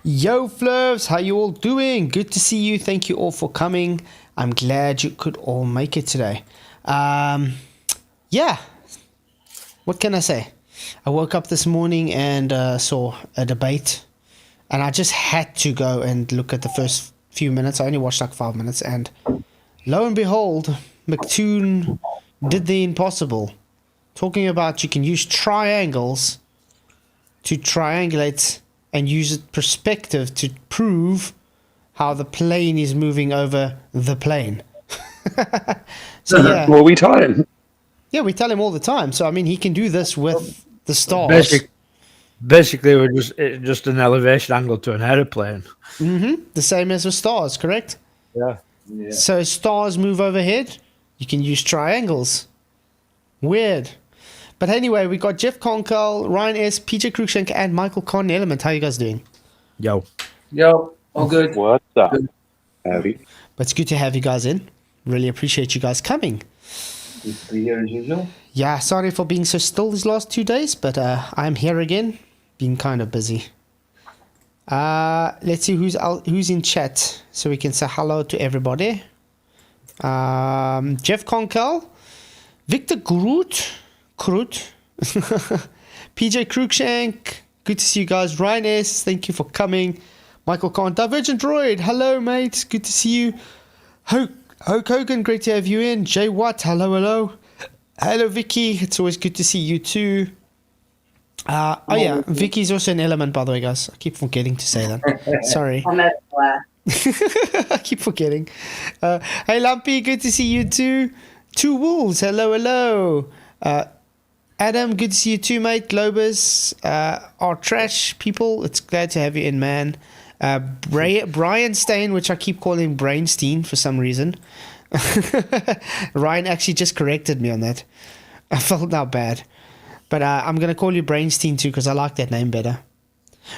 Yo, Flurves, how you all doing? Good to see you. Thank you all for coming. I'm glad you could all make it today. Yeah, what can I say? I woke up this morning and saw a debate, and I just had to go and look at the first few minutes. I only watched like 5 minutes, and lo and behold, MCToon did the impossible. Talking about you can use triangles to triangulate and use perspective to prove how the plane is moving over the plane. So yeah. Well, we taught him. Yeah, we tell him all the time. So I mean, he can do this with the stars. Basically, we're just an elevation angle to an airplane. The same as with stars, correct? Yeah. So stars move overhead. You can use triangles. Weird. But anyway, we got Jeff Conkle, Ryan S, PJ Cruikshank, and Michael Conn Ellemnet. How you guys doing? Yo, all good. What's up? Howdy. But it's good to have you guys in. Really appreciate you guys coming. Good to be here as usual. Yeah, sorry for being so still these last 2 days, but I'm here again. Been kind of busy. Let's see who's in chat so we can say hello to everybody. Jeff Conkle, Victor Groot, PJ Cruikshank, good to see you guys. Ryan S, thank you for coming. Michael Conn, Divergent Droid, hello mate, good to see you. Hulk Hogan, great to have you in. Jay Watt, hello. Hello Vicky, it's always good to see you too. Oh yeah, Vicky's also an element, by the way, guys. I keep forgetting to say that. Sorry. I'm everywhere. I keep forgetting. Hey Lumpy, good to see you too. Two Wolves, hello. Adam, good to see you too, mate. Globus, our trash people, it's glad to have you in, man. Brian Stain, which I keep calling Brainstein for some reason. Ryan actually just corrected me on that. I felt now bad. But I'm going to call you Brainstein too because I like that name better.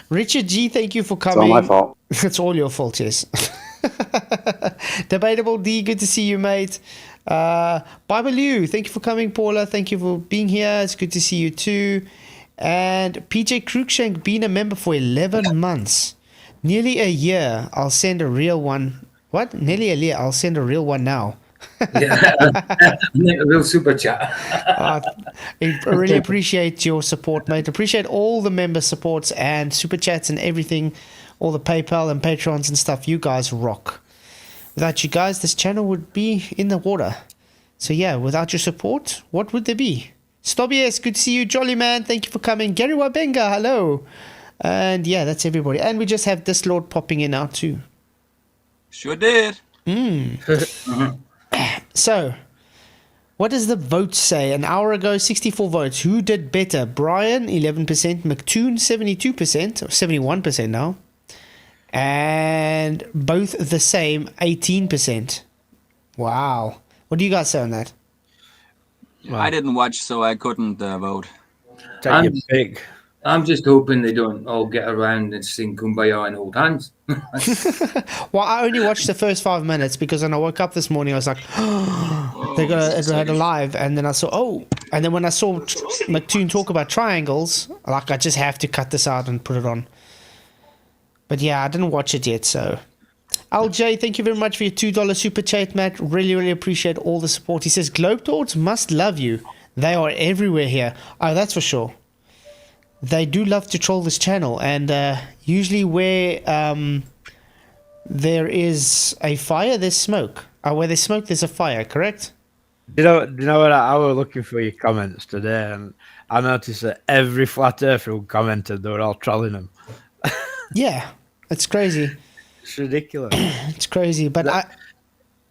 Richard G, thank you for coming. It's all my fault. It's all your fault, yes. Debatable D, good to see you, mate. Bible U, thank you for coming. Paula, thank you for being here. It's good to see you too. And PJ Cruikshank, been a member for 11 months. Nearly a year. I'll send a real one. What? Nearly a year. I'll send a real one now. Yeah, a real super chat. I really appreciate your support, mate. Appreciate all the member supports and super chats and everything, all the PayPal and Patrons and stuff. You guys rock. Without you guys, this channel would be in the water. So yeah, without your support, what would there be? Stobbies, good to see you. Jolly Man, thank you for coming. Gary Wabenga, hello. And yeah, that's everybody. And we just have this Lord popping in now too. Sure did. So, what does the vote say? An hour ago, 64 votes. Who did better? Brian, 11%. MCToon, 72%. Or 71% now. And both the same, 18%. Wow. What do you guys say on that? I didn't watch, so I couldn't vote. take you big. I'm just hoping they don't all get around and sing Kumbaya and hold hands. Well, I only watched the first 5 minutes because when I woke up this morning, I was like, they're going to have a live. And then I saw, and then when I saw MCToon talk about triangles, like, I just have to cut this out and put it on. But yeah, I didn't watch it yet, so. LJ, thank you very much for your $2 super chat, Matt. Really appreciate all the support. He says, Globetrotters must love you. They are everywhere here. Oh, that's for sure. They do love to troll this channel, and usually where there is a fire, there's smoke. Where there's smoke, there's a fire, correct? Do you know what? I was looking for your comments today, and I noticed that every flat earther who commented, they were all trolling them. Yeah, it's crazy. It's ridiculous. It's crazy, but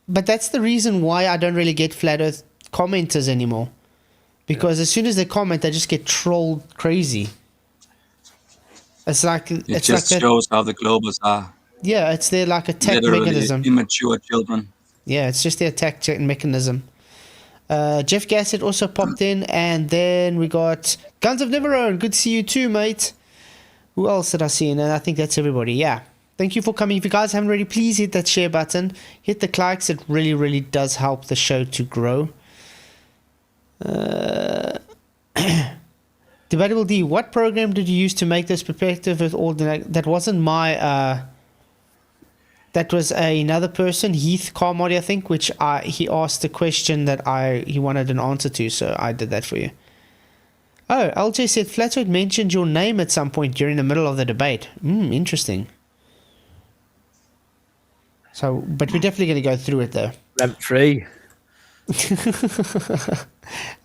that's the reason why I don't really get flat earth commenters anymore. Because as soon as they comment, they just get trolled crazy. It's like It just shows how the globals are. Yeah, it's their like attack Literally mechanism. immature children. Yeah, it's just the attack mechanism. Jeff Gassett also popped in, and then we got Guns of Neverone. Good to see you too, mate. Who else did I see? And I think that's everybody. Yeah. Thank you for coming. If you guys haven't already, please hit that share button. Hit the likes. It really does help the show to grow. Debatable D, what program did you use to make this perspective with all the... That wasn't my... that was another person, Heath Carmody, I think, which he asked a question that he wanted an answer to, so I did that for you. Oh, LJ said Flatzoid mentioned your name at some point during the middle of the debate. Interesting. So, but we're definitely going to go through it, though. Them three.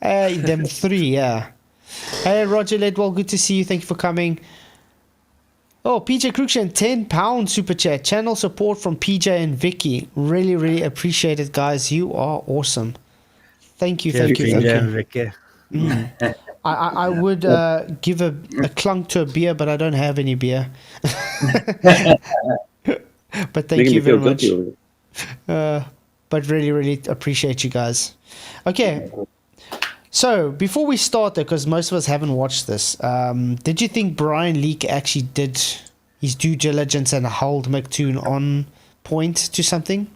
Hey, them three, yeah. Hey, Roger Ledwell, good to see you. Thank you for coming. Oh, PJ Cruikshank, £10 super chat. Channel support from PJ and Vicky. Really, really appreciate it, guys. You are awesome. Thank you, thank you, thank PJ and you. Vicky. I would give a clunk to a beer, but I don't have any beer. But thank Making you me feel very much. guilty over it. But really, really appreciate you guys. Okay. So, before we start, though, because most of us haven't watched this, did you think Brian Leake actually did his due diligence and hold MCToon on point to something?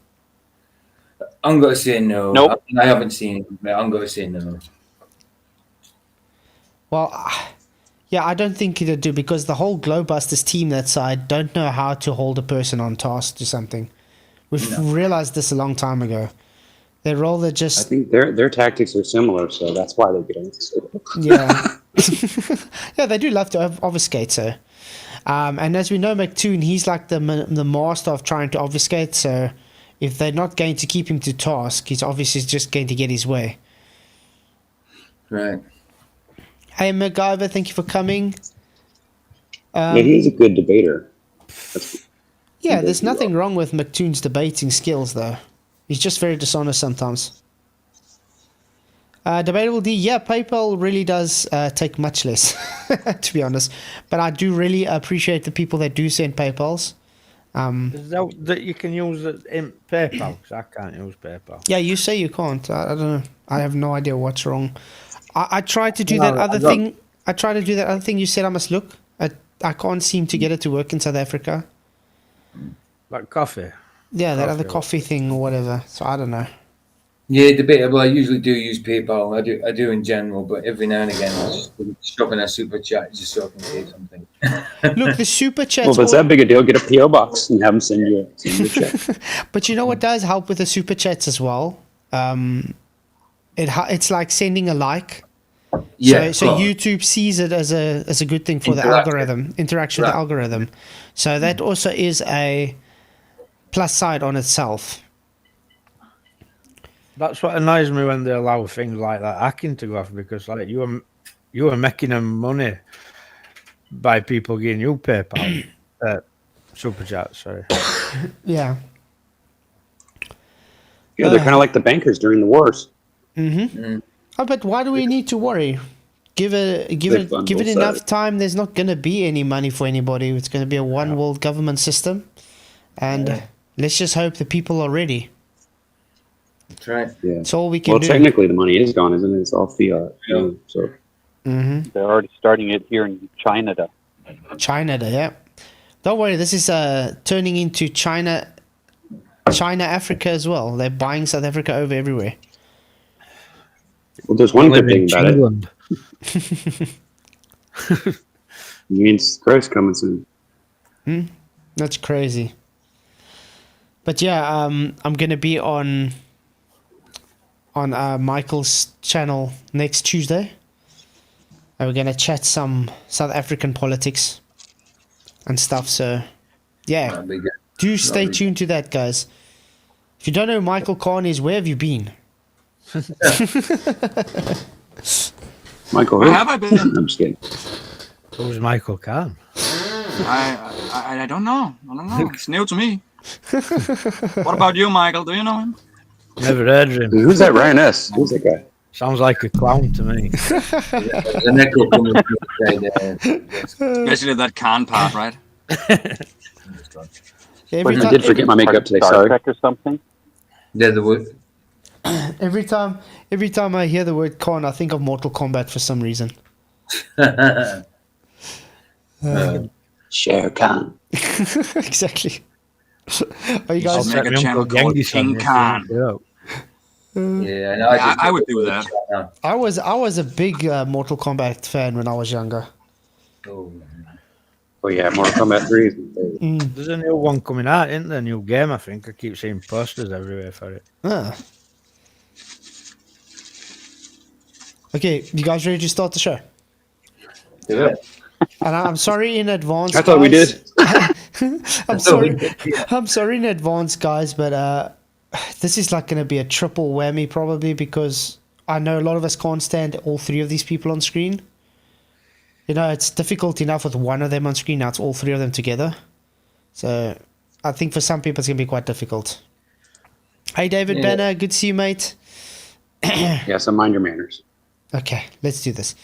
I'm going to say no. Nope. I haven't seen it, but I'm going to say no. Well, yeah, I don't think it'll do, because the whole Glowbusters team that side don't know how to hold a person on task to something. We've realized this a long time ago. They're rather I just... think their tactics are similar, so that's why they get into it. Yeah. Yeah, they do love to obfuscate, so. And as we know, MCToon, he's like the master of trying to obfuscate, so if they're not going to keep him to task, he's obviously just going to get his way. Right. Hey, MacGyver, thank you for coming. Yeah, he's a good debater. Yeah, there's nothing wrong with McToon's debating skills, though. He's just very dishonest sometimes. Debatable D, yeah, PayPal really does take much less, to be honest. But I do really appreciate the people that do send PayPals. Is that you can use it in PayPal? Because I can't use PayPal. Yeah, you say you can't. I don't know. I have no idea what's wrong. I tried to do that other thing. I tried to do that other thing you said I must look. I can't seem to get it to work in South Africa. Like coffee? Yeah, that other coffee thing or whatever. So I don't know. Yeah, debatable. I usually do use PayPal. I do in general, but every now and again, I just shove in a super chat just so I can say something. Look, the super chats. Well, if it's that big a deal, get a PO box and have them send you a check. But you know what does help with the super chats as well? It's like sending a like. Yeah. So YouTube sees it as a good thing for the algorithm, interaction with the algorithm. So that also is a plus side on itself. That's what annoys me when they allow things like that hacking to go off, because like you are making them money by people giving you PayPal super chat. Sorry. Yeah. Yeah, they're kind of like the bankers during the wars. Oh, but why do we need to worry? Give it enough time. There's not going to be any money for anybody. It's going to be a one world government system, and let's just hope the people are ready. That's right. Yeah. That's all we can do. Well, technically, the money is gone, isn't it? It's all fiat. Yeah. So. They're already starting it here in China. China, yeah. Don't worry. This is turning into China, Africa as well. They're buying South Africa over everywhere. Well, there's one good thing about it. It means Christ coming soon. That's crazy. But yeah, I'm gonna be on Michael's channel next Tuesday, and we're gonna chat some South African politics and stuff. So yeah, do stay tuned to that, guys. If you don't know who Michael Khan is, where have you been? Michael, Where have I been? I'm just kidding. Who's Michael Khan? I don't know. It's new to me. What about you, Michael? Do you know him? Never heard of him. Who's that Ryan S? Who's that guy? Sounds like a clown to me. There's an echo coming through there. Especially that Khan part, right? Every I did forget my makeup today. Star Sorry. Trek or something? Yeah, the wood. Every time I hear the word Khan, I think of Mortal Kombat for some reason. Shere Khan. Exactly. Are you guys? Make a channel called King Khan. Yeah, and I would do that. I was a big Mortal Kombat fan when I was younger. Oh, Oh yeah, Mortal Kombat 3 is my favorite. There's a new one coming out, isn't there? A new game, I think. I keep seeing posters everywhere for it. Ah. Okay, you guys ready to start the show? Yeah. And I'm sorry in advance. I thought we guys. did. I'm sorry in advance, guys, but this is like going to be a triple whammy probably because I know a lot of us can't stand all three of these people on screen. You know, it's difficult enough with one of them on screen. Now it's all three of them together. So I think for some people it's going to be quite difficult. Hey, David Banner, good to see you, mate. Yeah, so mind your manners. Okay, let's do this.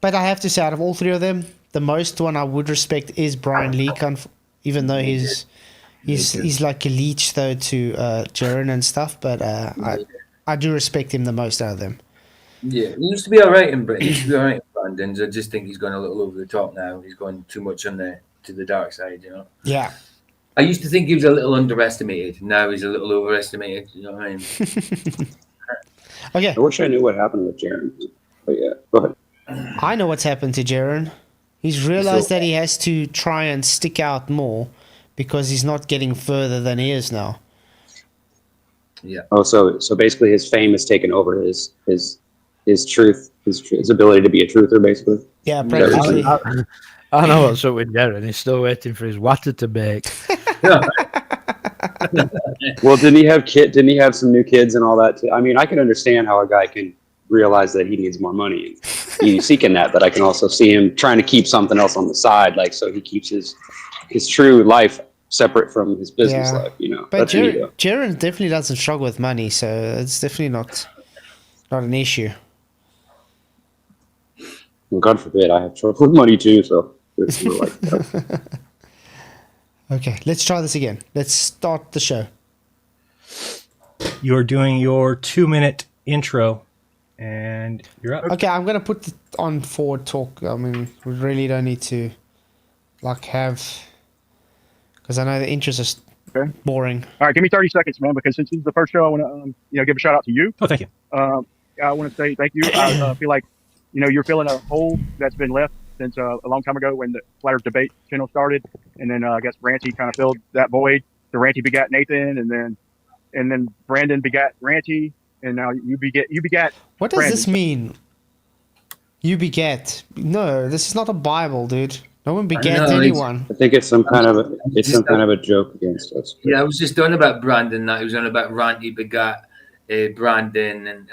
But I have to say, out of all three of them, the most one I would respect is Brian Leake, even though he's like a leech though to Jaren and stuff. But I do respect him the most out of them. Yeah, he used to be all right in Britain. He used to be all right in Brandon's. I just think he's gone a little over the top now. He's gone too much to the dark side, you know. Yeah. I used to think he was a little underestimated. Now he's a little overestimated. You know what I mean? Okay. I wish I knew what happened with Jaren. But yeah, go ahead. I know what's happened to Jaren. He's realized that he has to try and stick out more because he's not getting further than he is now. Yeah. Oh, so basically his fame has taken over his truth, his ability to be a truther, basically. Yeah, practically. I know what's up with Jaren. He's still waiting for his water to bake. Well, didn't he have some new kids and all that too? I mean, I can understand how a guy can realize that he needs more money. He's seeking that, but I can also see him trying to keep something else on the side, like so he keeps his true life separate from his business life, you know. But That's me, though. Jaren definitely doesn't struggle with money, so it's definitely not an issue. Well, God forbid, I have trouble with money too, so it's more like that. Okay, let's try this again. Let's start the show. You're doing your 2-minute intro, and you're up. Okay, I'm going to put it on forward talk. I mean, we really don't need to, have... Because I know the intros are boring. All right, give me 30 seconds, man, because since this is the first show, I want to give a shout out to you. Oh, thank you. I want to say thank you. I feel like, you're filling a hole that's been left since a long time ago when the Flat Earth Debate channel started. And then I guess Ranty kind of filled that void. The Ranty begat Nathan, and then Brandon begat Ranty, and now you begat What does this mean? You begat? No, this is not a Bible, dude. No one begat anyone. I think it's some kind of a joke against us. Yeah, I was just on about Brandon. That he was on about Ranty begat Brandon, and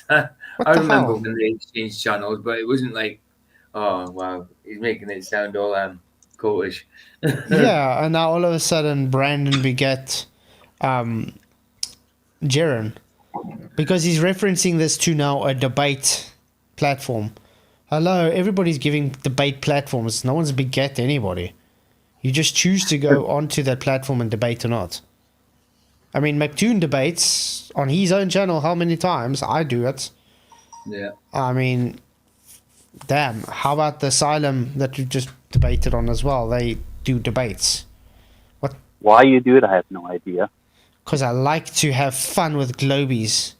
I remember when they changed channels, but it wasn't like, oh wow, he's making it sound all cultish. Yeah, and now all of a sudden Brandon begat Jaren, because he's referencing this to now a debate platform. Hello, everybody's giving debate platforms. No one's begat anybody. You just choose to go onto that platform and debate or not. I mean, MCToon debates on his own channel how many times? I do it. Yeah. I mean, damn. How about the Asylum that you just debated on as well? They do debates. What? Why you do it, I have no idea. Because I like to have fun with globies.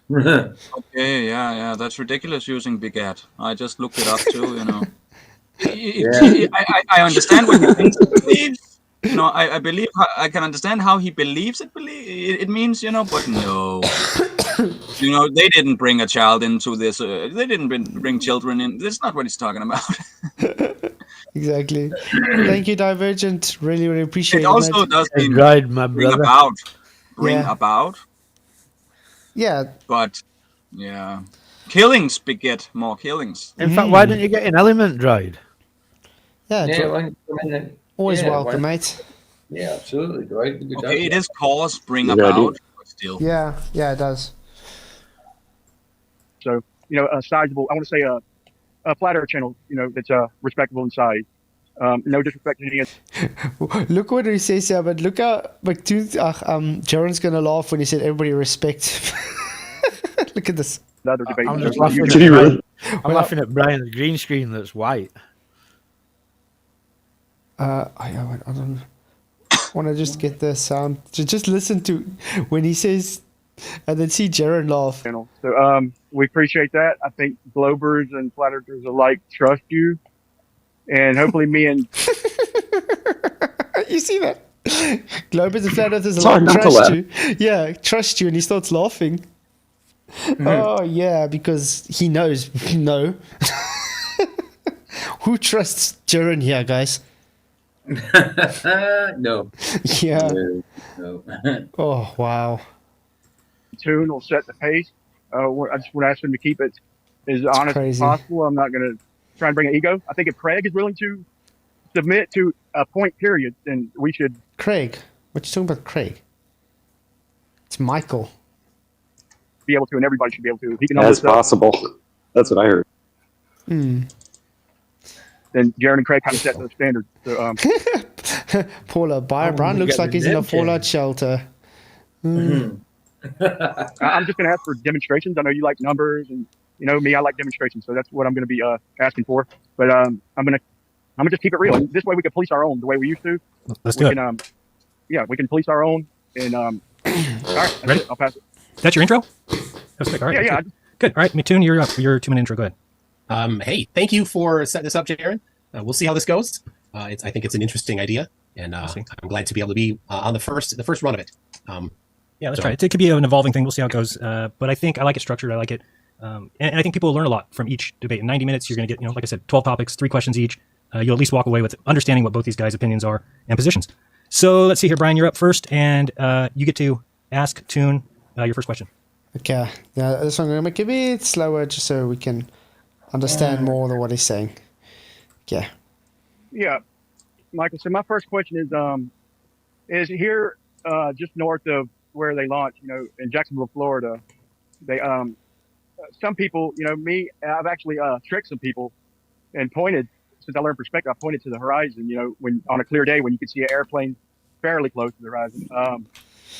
Okay, yeah, that's ridiculous using begat. I just looked it up too, I understand what he thinks it believes. I believe I can understand how he believes it means, but no. They didn't bring a child into this. They didn't bring children in. That's not what he's talking about. Exactly. Thank you, Divergent. Really, really appreciate it. It also does mean bring about. Yeah. But, yeah. Killings beget more killings. In fact, why didn't you get an Ellemnet droid? Yeah, always welcome, mate. Yeah, absolutely. Droid. Okay, it is cause bring about, but still. Yeah, it does. So, a sizable, I want to say a Flat Earth channel, that's respectable in size. No disrespect to any. Look what he says here, but look how Jaren's gonna laugh when he said everybody respect. Look at this. Other debate. I'm just laughing. I'm laughing at Brian's green screen that's white. I don't want to just get the sound. Just listen to when he says And then see Jaron laugh. channel. So we appreciate that. I think Globers and Flat Earthers alike trust you, and hopefully me and You see that? Globers and Flat Earthers It's hard like not to trust laugh. you. Yeah, trust you, and he starts laughing. Oh, yeah, because he knows. No. Who trusts Jaron here, guys? No. Yeah. No. Oh, wow. Tune will set the pace. I just would ask him to keep it as honest crazy. as possible. I'm not going to try and bring an ego. I think if Craig is willing to submit to a point period, then we should. Craig. What you talking about, Craig? It's Michael. Be able to, and everybody should be able to. If he can As hold this up, possible. That's what I heard. then Jaron and Craig kind of set the standard. So, Paula, Brian looks like he's in a fallout shelter. I'm just going to ask for demonstrations. I know you like numbers, and you know me, I like demonstrations. So that's what I'm going to be asking for. But I'm gonna just keep it real. And this way we can police our own the way we used to. Let's do it. We can police our own. And all right, that's Ready? it. I'll pass it. That's your intro? That was quick. All right. Yeah. Good. All right, MCToon, you're up. Your 2-minute intro. Go ahead. Hey, thank you for setting this up, Jaron. We'll see how this goes. I think it's an interesting idea, and I'm glad to be able to be on the first run of it. Yeah, let's try it. It could be an evolving thing. We'll see how it goes. But I think I like it structured. I like it. And I think people will learn a lot from each debate. In 90 minutes, you're going to get, like I said, 12 topics, 3 questions each. You'll at least walk away with understanding what both these guys' opinions are and positions. So let's see here, Brian, you're up first, and you get to ask Toon your first question. Okay. Now, this one I'm going to make it a bit slower just so we can understand more of what he's saying. Okay. Yeah, Michael. So my first question is here just north of where they launched, in Jacksonville, Florida. They some people, me, I've actually tricked some people and pointed. Since I learned perspective, I pointed to the horizon. When on a clear day when you could see an airplane fairly close to the horizon,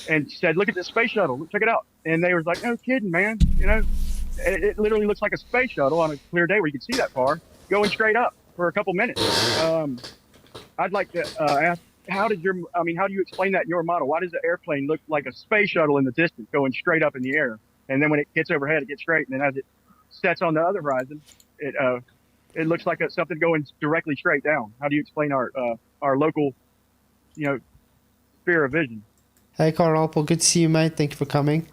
and said, "Look at this space shuttle. Check it out." And they was like, "No kidding, man. It literally looks like a space shuttle on a clear day where you can see that far going straight up for a couple minutes." I'd like to ask, how do you explain that in your model? Why does the airplane look like a space shuttle in the distance going straight up in the air? And then when it gets overhead, it gets straight. And then as it sets on the other horizon, it looks like something going directly straight down. How do you explain our local, sphere of vision? Hey, Carl Alpel, good to see you, mate. Thank you for coming.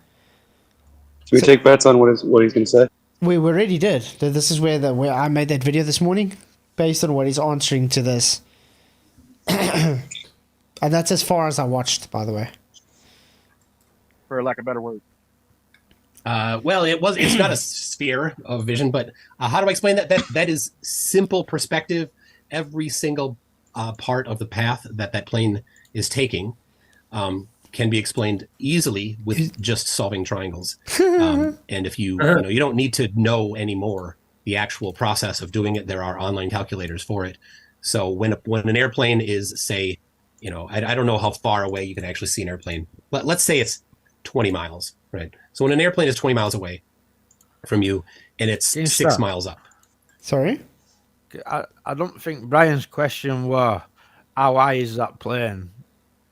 Should we take bets on what he's going to say? We already did. This is where I made that video this morning based on what he's answering to this. And that's as far as I watched, by the way. For lack of better word. Well, it's not a sphere of vision, but how do I explain that? That is simple perspective. Every single part of the path that plane is taking can be explained easily with just solving triangles. And if you don't need to know anymore the actual process of doing it. There are online calculators for it. So when an airplane is, say, I don't know how far away you can actually see an airplane, but let's say it's 20 miles, right? So when an airplane is 20 miles away from you and it's 6 miles up. Sorry? I don't think Brian's question was, how high is that plane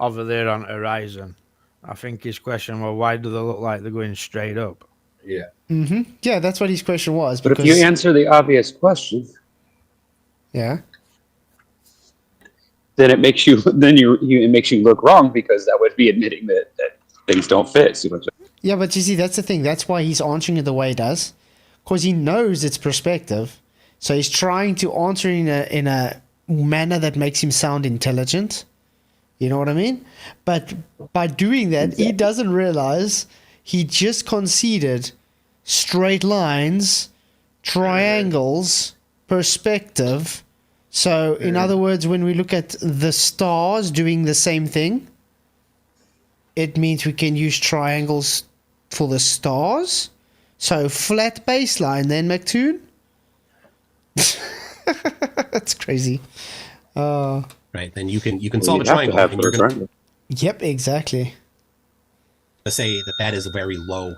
over there on the horizon? I think his question was, why do they look like they're going straight up? Yeah. Mm-hmm. Yeah, that's what his question was. But if you answer the obvious question, yeah, then it makes you it makes you look wrong, because that would be admitting that things don't fit. See what yeah, but you see, that's the thing. That's why he's answering it the way he does, because he knows it's perspective. So he's trying to answer in a manner that makes him sound intelligent. You know what I mean? But by doing that, he doesn't realize he just conceded straight lines, triangles, perspective. So in other words, when we look at the stars doing the same thing, it means we can use triangles for the stars. So flat baseline then, MCToon. That's crazy. Right, then you can solve a triangle. And you're gonna, yep, exactly. to say that is a very low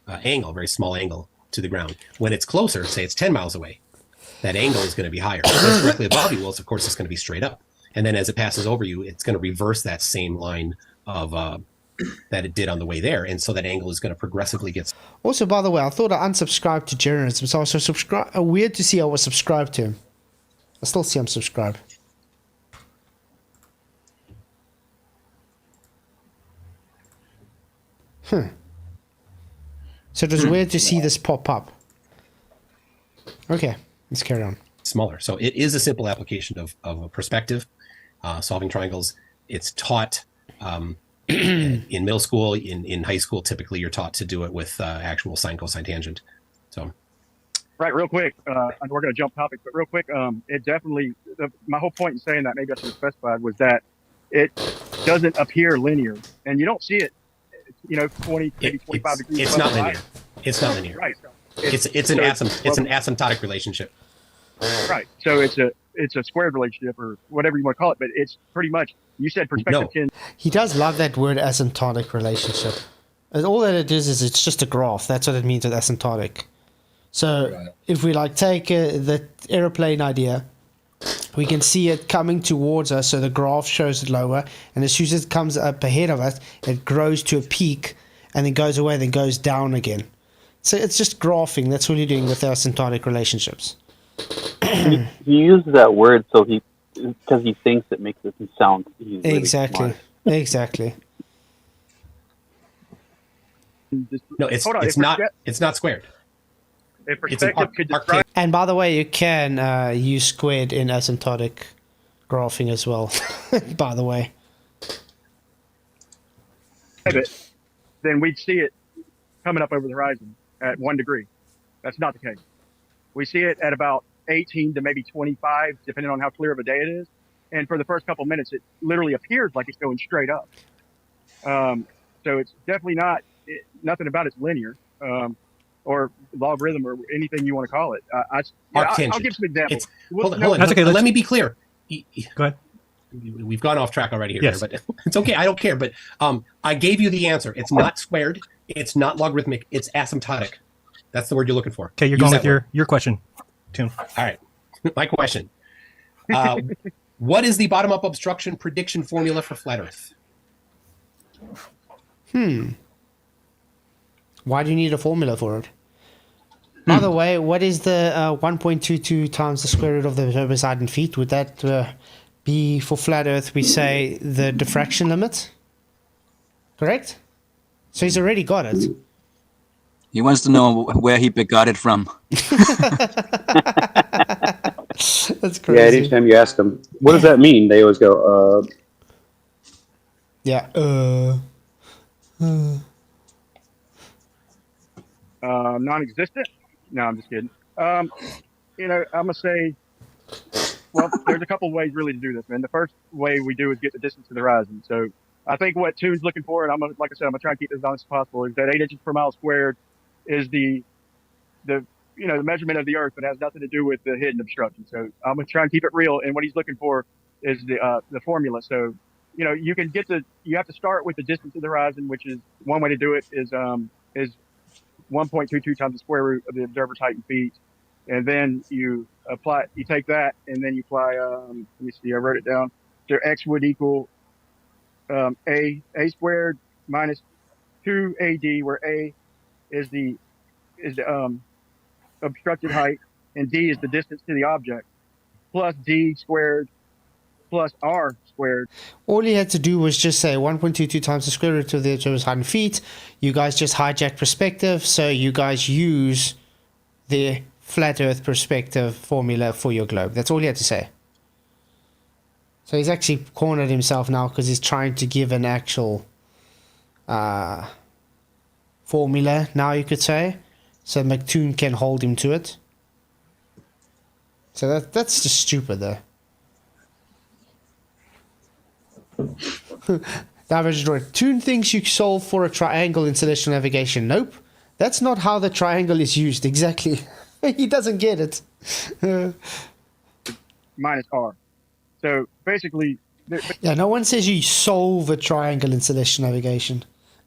angle, very small angle to the ground. When it's closer, say it's 10 miles away, that angle is going to be higher. If it's directly above you, well, of course, it's going to be straight up. And then as it passes over you, it's going to reverse that same line of that it did on the way there, and so that angle is going to progressively get. Also, by the way, I thought I unsubscribed to journalism, so I was weird to see I was subscribed to him. I still see I'm subscribed. So it was weird to see this pop up. Okay, let's carry on. Smaller. So it is a simple application of a perspective, solving triangles. It's taught in middle school. In high school, typically you're taught to do it with actual sine, cosine, tangent. So, Right, real quick. And we're going to jump topics, but real quick, it definitely. My whole point in saying that, maybe I should have specified, was that it doesn't appear linear, and you don't see it. 20, maybe 25 degrees. It's not linear. It's not linear. Right. It's an asymptotic relationship. Right. So it's a squared relationship or whatever you want to call it, but it's pretty much, you said perspective 10. He does love that word asymptotic relationship. And all that it is it's just a graph. That's what it means with asymptotic. So if we take the aeroplane idea, we can see it coming towards us, so the graph shows it lower, and as soon as it comes up ahead of us, it grows to a peak, and then goes away, then goes down again. So it's just graphing. That's what you're doing with asymptotic relationships. He uses that word because he thinks it makes it sound really Exactly. smart. Exactly. No, it's not squared. If It's an perspective could describe. And by the way, you can use squared in asymptotic graphing as well, by the way. It, then we'd see it coming up over the horizon at 1 degree. That's not the case. We see it at about 18 to maybe 25, depending on how clear of a day it is. And for the first couple minutes, it literally appears like it's going straight up. So it's definitely nothing about it's linear, or logarithm, or anything you want to call it. I'll give some examples. Hold on. That's okay. Let me be clear. Go ahead. We've gone off track already here, Yes. but it's okay. I don't care. But I gave you the answer. It's not squared. It's not logarithmic. It's asymptotic. That's the word you're looking for. Okay, you're Use going that with your question, Toon. All right. My question. What is the bottom-up obstruction prediction formula for flat Earth? Why do you need a formula for it? By the way, what is the 1.22 times the square root of the observer's height in feet? Would that be, for flat Earth, we say the diffraction limit? Correct? So he's already got it. He wants to know where he got it from. That's Yeah, crazy. anytime you ask them, what does that mean? They always go, Yeah. Non-existent? No, I'm just kidding. I'm gonna say, well, there's a couple of ways really to do this, man. The first way we do is get the distance to the horizon. So I think what Toon's looking for, and like I said, I'm gonna try and keep this as honest as possible, is that 8 inches per mile squared is the measurement of the Earth, but has nothing to do with the hidden obstruction. So I'm gonna try and keep it real. And what he's looking for is the formula. So you have to start with the distance to the horizon, which is one way to do it is 1.22 times the square root of the observer's height in feet, and then you take that, and then you apply. Let me see, I wrote it down. So x would equal a squared minus 2ad, where a is the obstructed height, and d is the distance to the object, plus d squared plus r squared. All he had to do was just say 1.22 times the square root of the observer's height in feet. You guys just hijack perspective, so you guys use the flat Earth perspective formula for your globe. That's all he had to say. So he's actually cornered himself now because he's trying to give an actual formula now, you could say, so MCToon can hold him to it. So that's just stupid though. Toon thinks you solve for a triangle in celestial navigation. Nope, that's not how the triangle is used exactly. He doesn't get it. Minus r. So basically, Yeah, no one says you solve a triangle in celestial navigation.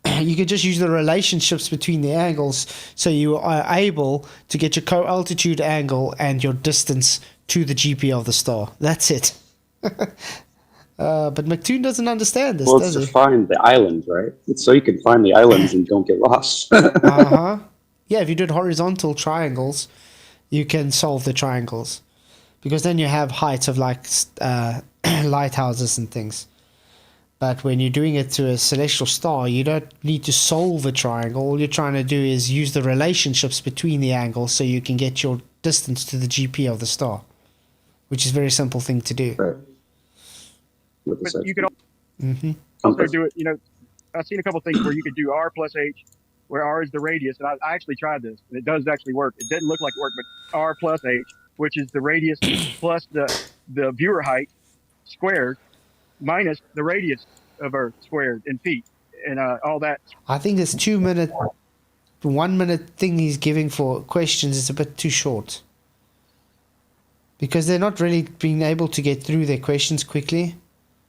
You could just use the relationships between the angles, so you are able to get your co-altitude angle and your distance to the GP of the star. That's it. But McToon doesn't understand this, Well, it's does to he? find the islands, right? It's so you can find the islands and don't get lost. Uh-huh. Yeah, if you did horizontal triangles, you can solve the triangles. Because then you have heights of like lighthouses and things. But when you're doing it to a celestial star, you don't need to solve a triangle. All you're trying to do is use the relationships between the angles so you can get your distance to the GP of the star, which is a very simple thing to do. Right. With the But you could Mm-hmm. also do it. I've seen a couple things where you could do R plus H, where R is the radius, and I actually tried this, and it does actually work. It didn't look like it worked, but R plus H, which is the radius plus the viewer height squared minus the radius of Earth squared in feet, and all that. I think this 1 minute thing he's giving for questions is a bit too short. Because they're not really being able to get through their questions quickly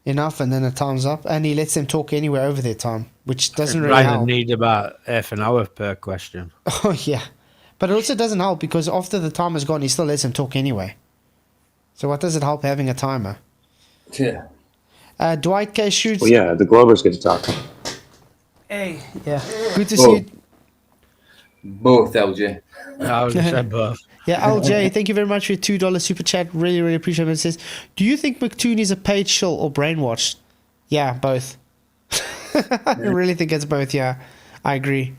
enough, and then the time's up, and he lets them talk anywhere over their time, which doesn't really Ryan help. need about half an hour per question. Oh, yeah. But it also doesn't help because after the timer's gone, he still lets them talk anyway. So what does it help having a timer? Yeah. Dwight K. shoots. Well, yeah, the Glovers get to talk. Hey. Yeah. Good to see you. Both, LJ. I was just said both. Yeah, LJ, thank you very much for your $2 super chat. Really, really appreciate it. It says, do you think McToon is a paid shill or brainwashed? Yeah, both. I really think it's both, yeah. I agree.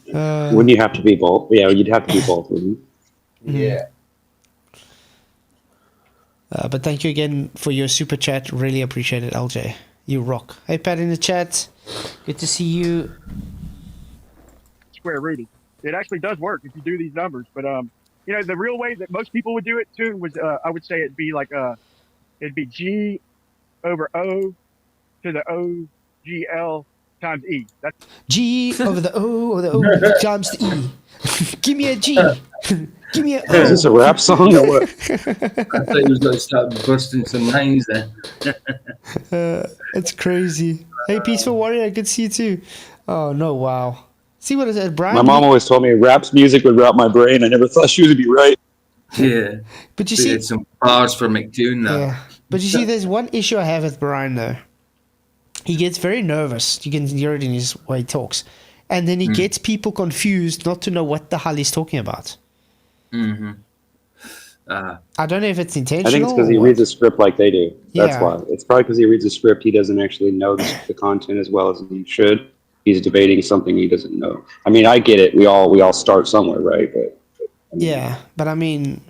Wouldn't you have to be both? Yeah, you'd have to be both, wouldn't you? Yeah. But thank you again for your super chat. Really appreciate it, LJ. You rock. Hey, Pat in the chat. Good to see you. Square rooted. It actually does work if you do these numbers, but the real way that most people would do it too was I would say it'd be G over O to the OGL times E. That's G over the O or the O times the E. Give me a G. Give me a O. Is this a rap song or what? I thought he was going to start busting some lines then. It's crazy. Hey, Peaceful Warrior, good to see you too. Oh, no, wow. See what it said, Brian? My mom always told me rap's music would rap my brain. I never thought she would be right. Yeah. But you We see, had some bars for McToon now. yeah. But you see, there's one issue I have with Brian though. He gets very nervous. You can hear it in his way he talks, and then he gets people confused, not to know what the hell he's talking about. Mm-hmm. I don't know if it's intentional. I think it's because or he what. reads a script like they do. That's Yeah. why. It's probably because he reads a script. He doesn't actually know the content as well as he should. He's debating something he doesn't know. I mean, I get it. We all start somewhere, right? But I mean, Yeah, but I mean,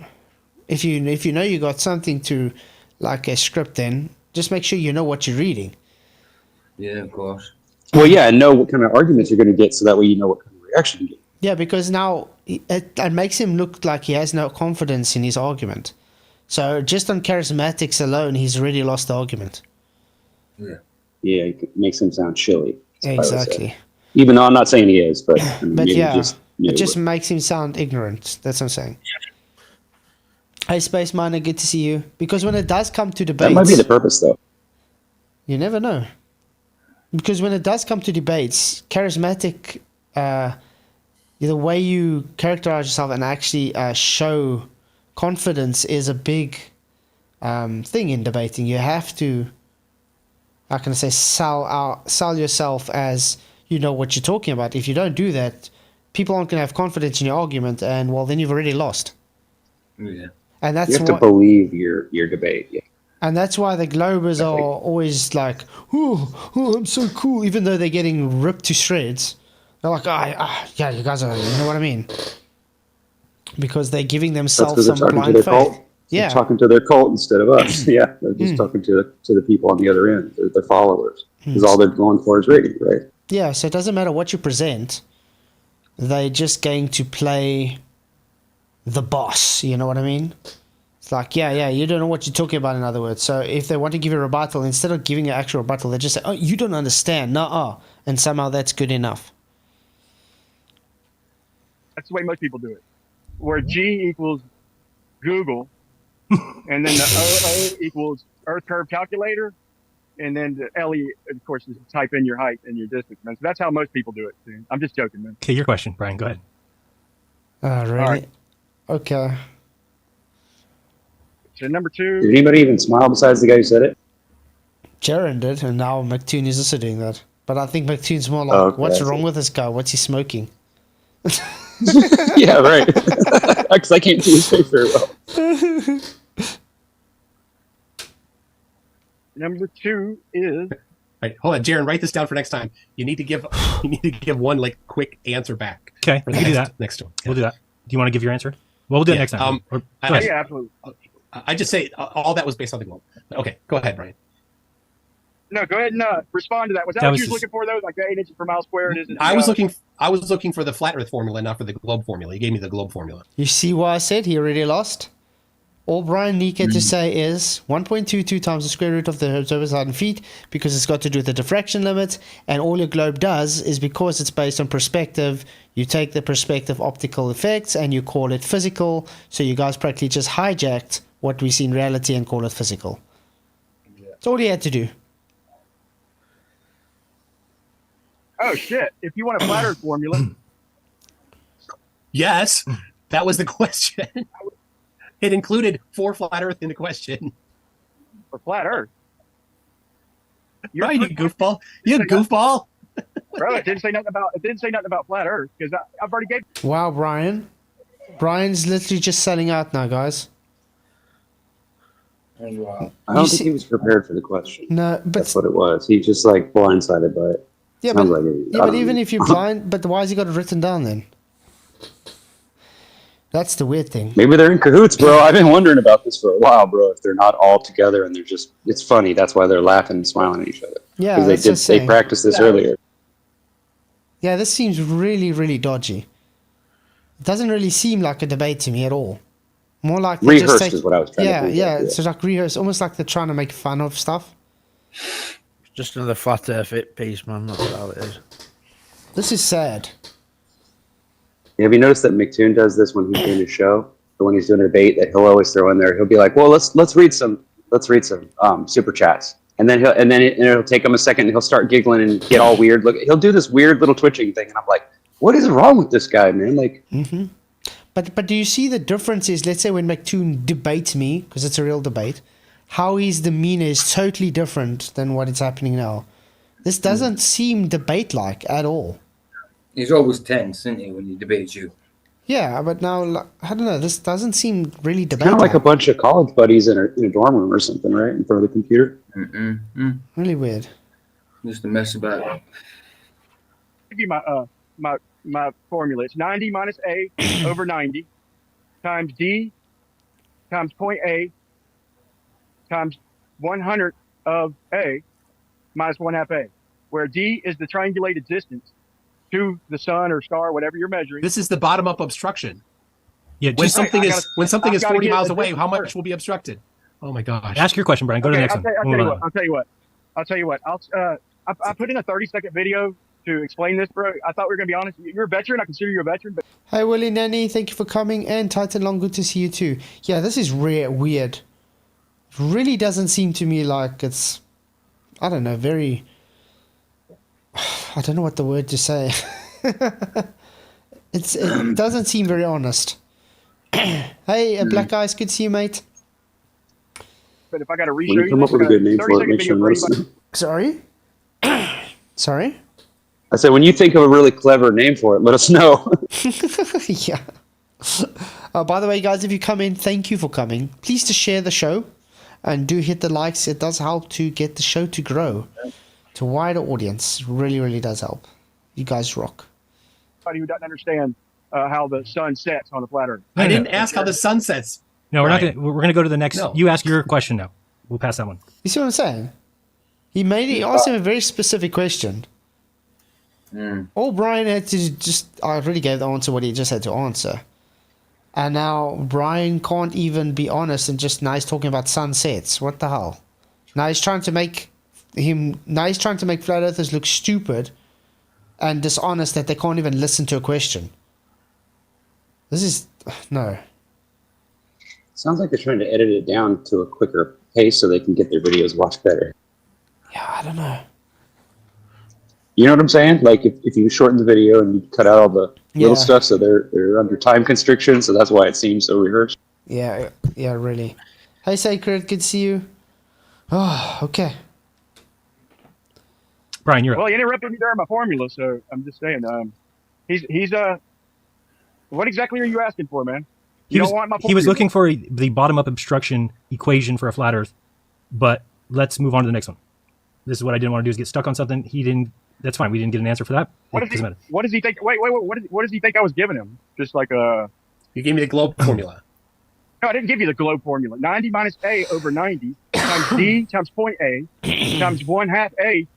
if you know you got something to, like a script, then just make sure you know what you're reading. Yeah, of course. well, yeah, and know what kind of arguments you're going to get, so that way you know what kind of reaction you get. Yeah, because now it makes him look like he has no confidence in his argument. So just on charismatics alone, he's already lost the argument. Yeah. Yeah, it makes him sound chilly. That's what I would say. Exactly. Even though I'm not saying he is, but I mean, But maybe yeah, knew it just makes him sound ignorant. That's what I'm saying. Hey, Space Miner, good to see you. Because when it does come to debates, that might be the purpose, though. you never know. Because when it does come to debates, charismatic, the way you characterize yourself and actually show confidence is a big thing in debating. You have to, how can I say, sell yourself as you know what you're talking about. If you don't do that, people aren't going to have confidence in your argument, and well, then you've already lost. Yeah. And that's You have to why, believe your debate. Yeah. and that's why the Globers are always like, oh, I'm so cool, even though they're getting ripped to shreds. They're like, yeah, you guys are, you know what I mean? Because they're giving That's themselves because they're some talking to blind their faith. cult. Yeah. They're talking to their cult instead of us. Yeah, they're just talking to the people on the other end, their followers. Because all they're going for is rating, right? Yeah, so it doesn't matter what you present. They're just going to play the boss, you know what I mean? It's like, yeah, you don't know what you're talking about, in other words. So if they want to give you a rebuttal, instead of giving an actual rebuttal, they just say, oh, you don't understand, nuh-uh. And somehow that's good enough. That's the way most people do it. Where G equals Google, and then the OO equals Earth Curve Calculator, and then the LE, of course, is type in your height and your distance, man. So that's how most people do it, too. I'm just joking, man. Okay, your question, Brian. Go ahead. Really? right. Okay. So number Did 2, anybody even smile besides the guy who said it? Jaren did, and now MCToon is also doing that. But I think MCToon's more like, Okay, what's I wrong see. with this guy? What's he smoking? Yeah, right. Because I can't see his face very well. Number 2 is Right, hold on, Jaron. Write this down for next time. You need to give one like quick answer back. Okay, For we the can do next, that. next one. We'll do that. Do you want to give your answer? Well, we'll do it Yeah, next time. Go I- ahead. yeah, absolutely. I just say all that was based on the globe. Okay, go ahead, Brian. No, go ahead and respond to that. Was that, That what was you was just- looking for, though? Like the 8 inches per mile squared? Isn't I was looking for the flat Earth formula, not for the globe formula. You gave me the globe formula. You see why I said he already lost? All Brian Leake had to say is 1.22 times the square root of the observer's height in feet, because it's got to do with the diffraction limit, and all your globe does is, because it's based on perspective, you take the perspective optical effects and you call it physical, so you guys practically just hijacked what we see in reality and call it physical. That's all you had to do. Oh, shit. If you want a flat Earth formula, Yes, that was the question. It included 4 flat Earth in the question. for flat Earth. Right, you goofball. You goofball. Bro, it didn't say nothing about flat Earth, because I've already gave. Wow, Brian. Brian's literally just selling out now, guys. I You don't see- think he was prepared for the question. No, That's but what it was. He just like blindsided by it. yeah, Sounds but, like it. yeah, but even if you're blind, but why has he got it written down then? That's the weird thing. Maybe they're in cahoots, bro. I've been wondering about this for a while, bro. If they're not all together and they're just, it's funny. That's why they're laughing and smiling at each other. Yeah, Because that's just they saying. practiced this earlier. Yeah, this seems really, really dodgy. It doesn't really seem like a debate to me at all. More like they just Rehearsed take, is what I was trying to think. yeah. It's like rehearsed, almost like they're trying to make fun of stuff. Just another flat earth piece, man. That's how it is. This is sad. Have you noticed that MCToon does this when he's doing his show? Or when he's doing a debate, that he'll always throw in there. He'll be like, "Well, let's read some super chats," and then it'll take him a second, and he'll start giggling and get all weird. Look, he'll do this weird little twitching thing, and I'm like, "What is wrong with this guy, man?" Like, But do you see the difference is, let's say when MCToon debates me, because it's a real debate, how his demeanor is totally different than what is happening now. This doesn't seem debate-like at all. He's always tense, isn't he, when he debates you? Yeah, but now, like, I don't know, this doesn't seem really kind of debate-like. like a bunch of college buddies in a dorm room or something, right, in front of the computer. Really weird. Just a mess about. Give you my formula. It's 90 minus A over 90 times D times point A times 100 of A minus 1/2 A, where D is the triangulated distance to the sun or star, whatever you're measuring. This is the bottom up obstruction. Yeah, When just something is I've gotta 40 get miles the away, distance how much first. will be obstructed? Oh my gosh. ask your question, Brian. Go to the next one. I'll Move tell you on. what. I'll tell you what. I put in a 30-second video to explain this, bro. I thought we were gonna be honest. You're a veteran. I consider you a veteran, but Hey, Willie Nanny, thank you for coming. And Titan Long, good to see you too. Yeah, this is weird. It really doesn't seem to me like it's, I don't know, very, I don't know what the word to say. It doesn't seem very honest. Hey, Black Eyes, good to see you, mate. if I got to When reshow you you come this, up with a good name for it, 30-second make sure video and for let us anybody. know. Sorry? Sorry? I said, when you think of a really clever name for it, let us know. Yeah. By the way, guys, if you come in, thank you for coming. Please to share the show and do hit the likes. It does help to get the show to grow to a wider audience. It really, really does help. You guys rock. Anybody who doesn't understand how the sun sets on the flat Earth. I didn't ask how the sun sets. No, we're Right. not gonna. We're gonna go to the next. No. You ask your question now. We'll pass that one. You see what I'm saying? He asked him a very specific question. All Brian had to I already gave the answer what he just had to answer. And now Brian can't even be honest and now he's talking about sunsets. What the hell? Now he's trying to make flat earthers look stupid and dishonest that they can't even listen to a question. This is no. Sounds like they're trying to edit it down to a quicker pace so they can get their videos watched better. Yeah, I don't know. You know what I'm saying? Like if you shorten the video and you cut out all the little Yeah. stuff, so they're under time constriction, so that's why it seems so rehearsed. Yeah, really. Hey Sacred, good to see you. Oh, okay. Brian, you're up. Well, he interrupted me during my formula, so I'm just saying. He's what exactly are you asking for, man? He You was, don't want my he was formula. looking for the bottom-up obstruction equation for a flat Earth, but let's move on to the next one. This is what I didn't want to do, is get stuck on something. He didn't. That's fine. We didn't get an answer for that. What does he think? Wait. What does he think I was giving him? Just like You gave me the globe formula. No, I didn't give you the globe formula. 90 minus A over 90 times D times point A times 1/2 A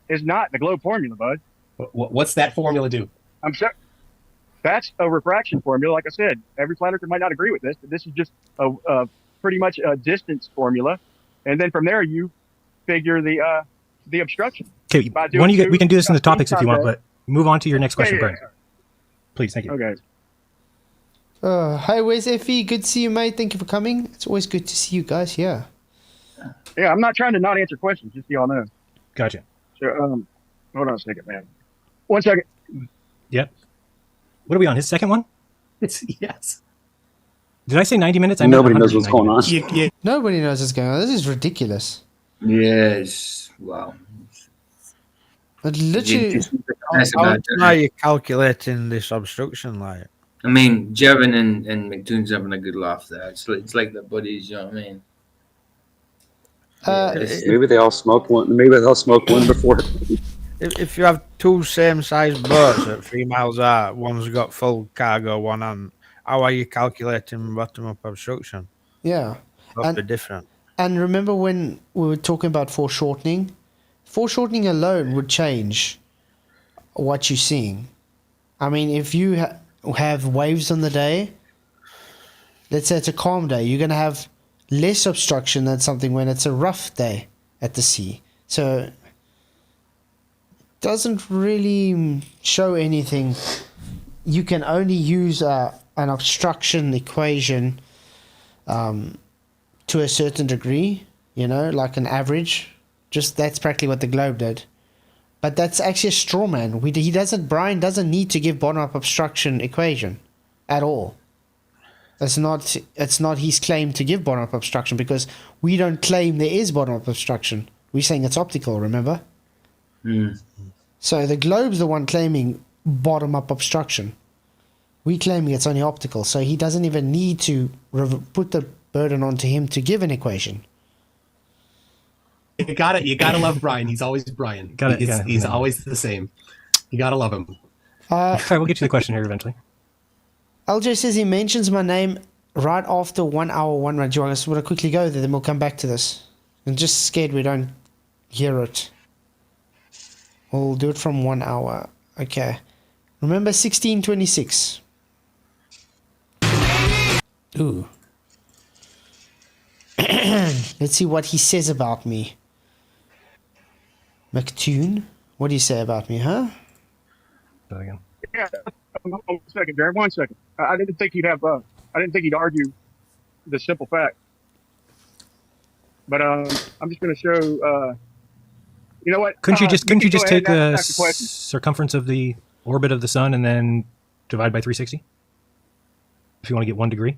is not the globe formula, bud. What's that formula do? I'm sure that's a refraction formula. Like I said, every flat earther might not agree with this, but this is just a pretty much a distance formula, and then from there you figure the obstruction. Okay, we can do this in the topics if you want, but move on to your next question, Brian. Please, thank you. Okay. Hi, where's Effie? Good to see you, mate. Thank you for coming. It's always good to see you guys here. Yeah, I'm not trying to not answer questions, just so y'all know. Gotcha. So, hold on a second, man. 1 second. Yep. What are we on? His second one? Yes. Did I say 90 minutes? I Nobody knows what's going on. Nobody knows what's going on. This is ridiculous. Yes. Wow. But literally, How are you calculating this obstruction, like? I mean, Jevon and MCToon's having a good laugh there. It's like the buddies, you know what I mean? Maybe they all smoked one. Maybe they all smoked one before. If you have two same size boats at 3 miles out, one's got full cargo, one on, how are you calculating bottom up obstruction? yeah. That'd be different. And remember when we were talking about foreshortening? Foreshortening alone would change what you're seeing. I mean, if you have waves on the day, let's say it's a calm day, you're going to have less obstruction than something when it's a rough day at the sea. So it doesn't really show anything. You can only use an obstruction equation to a certain degree, like an average. Just that's practically what the globe did. But that's actually a straw man. Brian doesn't need to give bottom up obstruction equation at all. It's not his claim to give bottom up obstruction, because we don't claim there is bottom up obstruction. We're saying it's optical, remember? So the globe's the one claiming bottom up obstruction. We claiming it's only optical, so he doesn't even need to put the burden onto him to give an equation. You gotta love Brian. He's always Brian. He's always the same. You gotta love him. All right, we'll get to the question here eventually. LJ says he mentions my name right after 1 hour, 1 minute. Do you want to quickly go there, then we'll come back to this. I'm just scared we don't hear it. We'll do it from 1 hour. Okay. Remember 1626. Ooh. Let's see what he says about me. MCToon, what do you say about me, huh? Yeah, 1 second, Jared. 1 second. I didn't think he'd argue the simple fact. But I'm just going to show. You know what? Couldn't you just take the circumference of the orbit of the sun and then divide by 360? If you want to get 1 degree.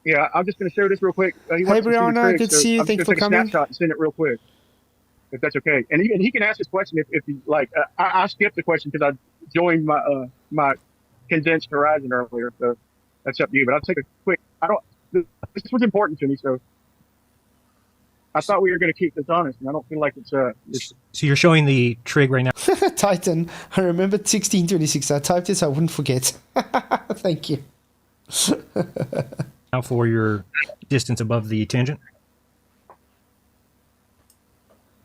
Yeah, I'm just going to show this real quick. Hey, Brianna, good to see you. Thank you for coming. I'm just going to take a snapshot and send it real quick, if that's okay. And he can ask his question if he like. I skipped the question because I joined my condensed horizon earlier, so that's up to you. But I'll take a quick. This was important to me, so I thought we were going to keep this honest, and I don't feel like it's. So you're showing the trig right now. Titan, I remembered 1626. I typed it so I wouldn't forget. Thank you. Now for your distance above the tangent.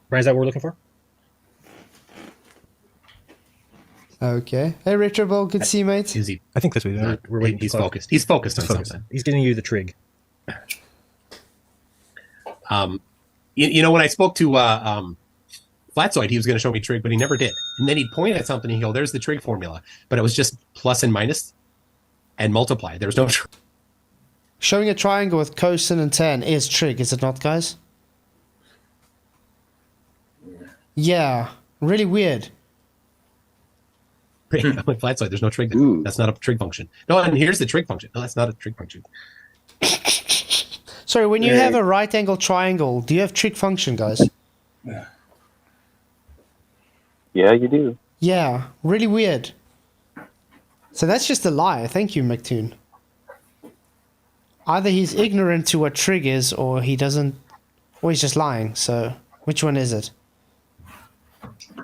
Brian, is that what we're looking for? Okay. Hey, Retroball, good to see you, mate. I think this way. We're waiting. He's focused. He's focused on something. He's getting you the trig. You know, when I spoke to Flatzoid, he was going to show me trig, but he never did. And then he'd point at something and he'd go, there's the trig formula. But it was just plus and minus and multiply. There was no trig. Showing a triangle with cosine and tan is trig, is it not, guys? Yeah. Really weird. With Flatzoid, there's no trig there. That's not a trig function. No, and here's the trig function. No, that's not a trig function. Sorry, when you have a right angle triangle, do you have trig function, guys? Yeah, you do. Yeah, really weird. So that's just a lie. Thank you, MCToon. Either he's ignorant to what trig is, or he doesn't, or he's just lying. So which one is it?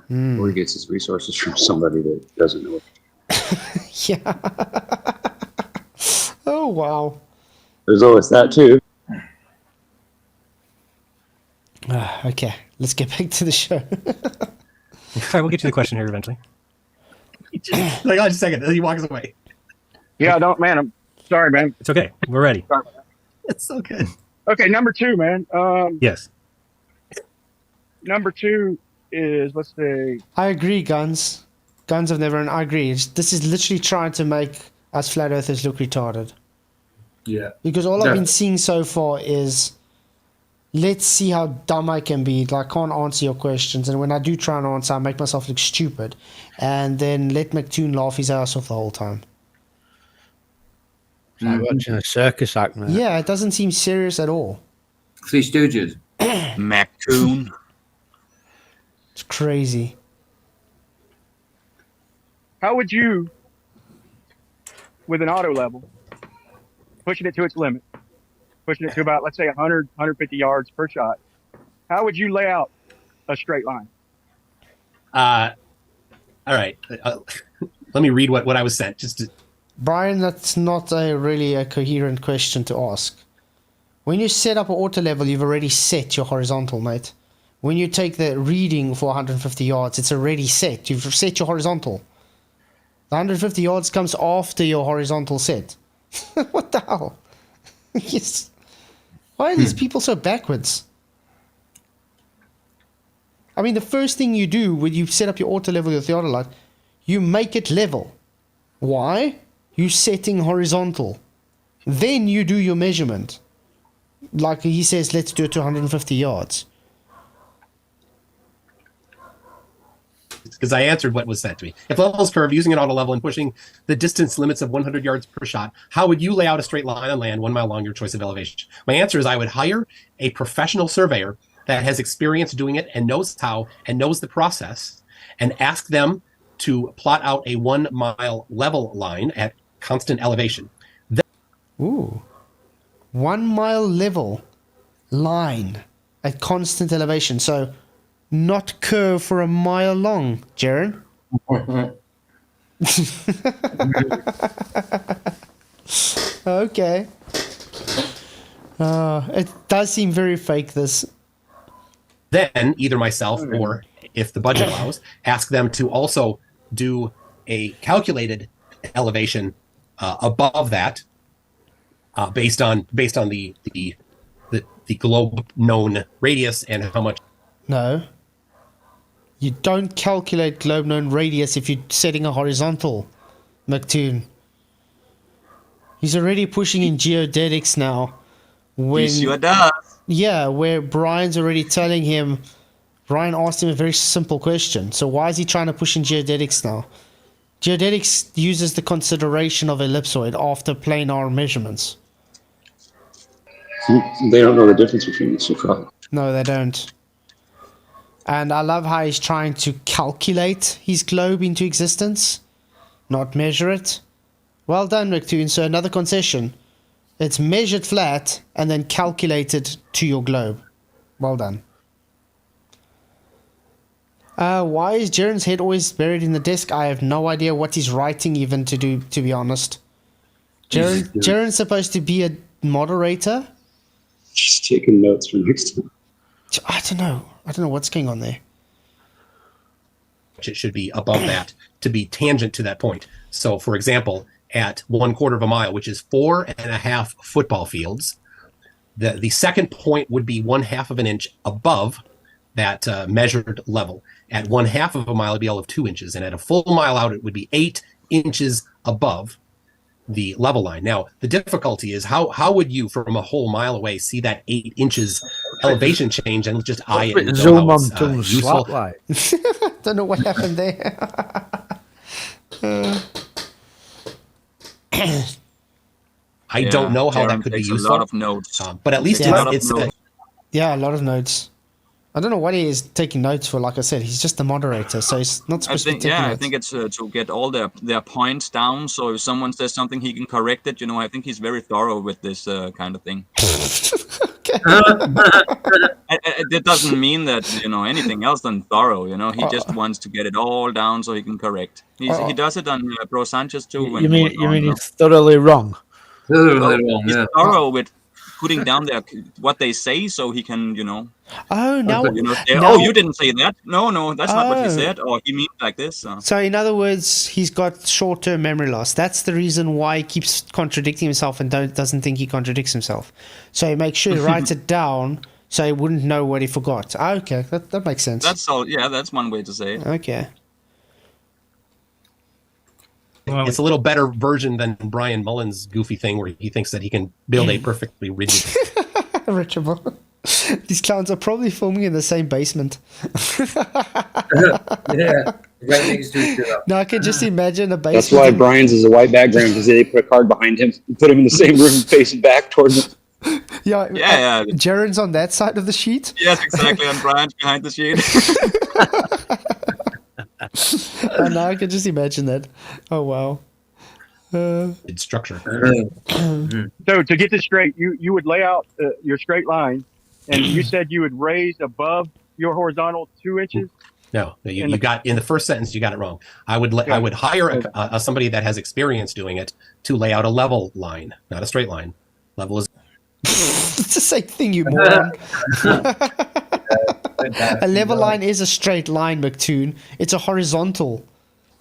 Or he gets his resources from somebody that doesn't know it. Yeah. Oh, wow. There's always that too. Okay, let's get back to the show. All right, we'll get to the question here eventually. Like, oh, just a second. He walks away. Yeah, don't, man. I'm sorry, man. It's okay. We're ready. It's so good. Okay, number 2, man. Yes. Number 2 is, let's see. I agree, Guns. Guns have never, I agree. This is literally trying to make us flat earthers look retarded. Yeah. Because all I've been seeing so far is, let's see how dumb I can be. Like, I can't answer your questions. And when I do try and answer, I make myself look stupid. And then let MCToon laugh his ass off the whole time. It's like watching a circus act, man. Yeah, it doesn't seem serious at all. Three Stooges. MCToon. It's crazy. How would you, with an auto level, pushing it to its limit, pushing it to about, let's say, 100, 150 yards per shot, how would you lay out a straight line? All right. Let me read what I was sent. Brian, that's not really a coherent question to ask. When you set up an auto level, you've already set your horizontal, mate. When you take the reading for 150 yards, it's already set. You've set your horizontal. The 150 yards comes after your horizontal set. What the hell? Yes. Why are these people so backwards? I mean, the first thing you do when you set up your auto level, your theodolite, you make it level. Why? You're setting horizontal. Then you do your measurement. Like he says, let's do it to 150 yards. Because I answered what was sent to me. If levels curve using an auto level and pushing the distance limits of 100 yards per shot, how would you lay out a straight line on land 1 mile long, your choice of elevation? My answer is I would hire a professional surveyor that has experience doing it and knows how and knows the process, and ask them to plot out a 1 mile level line at constant elevation. Ooh. 1 mile level line at constant elevation. So not curve for a mile long, Jaren. Okay. It does seem very fake, this. Then either myself or, if the budget allows, ask them to also do a calculated elevation above that, based on the globe known radius and how much. No. You don't calculate globe known radius if you're setting a horizontal, MCToon. He's already pushing in geodetics now. When, He sure does. yeah, where Brian's already telling him, Brian asked him a very simple question. So why is he trying to push in geodetics now? Geodetics uses the consideration of ellipsoid after planar measurements. They don't know the difference between the two problems. No, they don't. And I love how he's trying to calculate his globe into existence, not measure it. Well done, MCToon. So another concession. It's measured flat and then calculated to your globe. Well done. Why is Jaren's head always buried in the desk? I have no idea what he's writing even to do, to be honest. Jaren's supposed to be a moderator? Just taking notes for next time. I don't know what's going on there. It should be above that to be tangent to that point. So, for example, at 1/4 of a mile, which is 4.5 football fields, the second point would be 1/2 of an inch above that measured level. At 1/2 of a mile, it'd be all of 2 inches, and at a full mile out, it would be 8 inches above the level line. Now, the difficulty is how would you, from a whole mile away, see that 8 inches elevation change and just eye it and know Zoom how on it's to useful? spotlight. Don't know what happened there. I don't know how Darren that could be takes useful. a lot of notes. But at least Yeah. it's Yeah, a lot of notes. I don't know what he is taking notes for. Like I said, he's just the moderator, so he's not supposed to be taking notes. I think it's to get all their points down. So if someone says something, he can correct it. I think he's very thorough with this kind of thing. It doesn't mean that anything else than thorough. He just wants to get it all down so he can correct. He does it on Bro Sanchez too. You mean he's thoroughly wrong? He's thorough with putting down what they say so he can Oh, now, say, oh, you didn't say that. No, that's not what he said. Or he means like this. So in other words, he's got short-term memory loss. That's the reason why he keeps contradicting himself and doesn't think he contradicts himself. So he makes sure he writes it down so he wouldn't know what he forgot. Okay, that makes sense. That's all. Yeah, that's one way to say it. Okay. It's a little better version than Brian Mullen's goofy thing where he thinks that he can build a perfectly rigid. Richable. These clowns are probably filming in the same basement. Yeah, right next to each other. No, I can just imagine a basement. That's why Brian's is a white background, because they put a card behind him and put him in the same room facing back towards him. Yeah. Jaren's on that side of the sheet. Yes, exactly. And Brian's behind the sheet. I know, I can just imagine that. Oh, wow. It's structure. So to get this straight, you would lay out your straight line, and you said you would raise above your horizontal 2 inches. No, you got in the first sentence. You got it wrong. I would hire somebody that has experience doing it to lay out a level line, not a straight line. Level is. It's the same thing, you moron. A level line is a straight line, MCToon. It's a horizontal.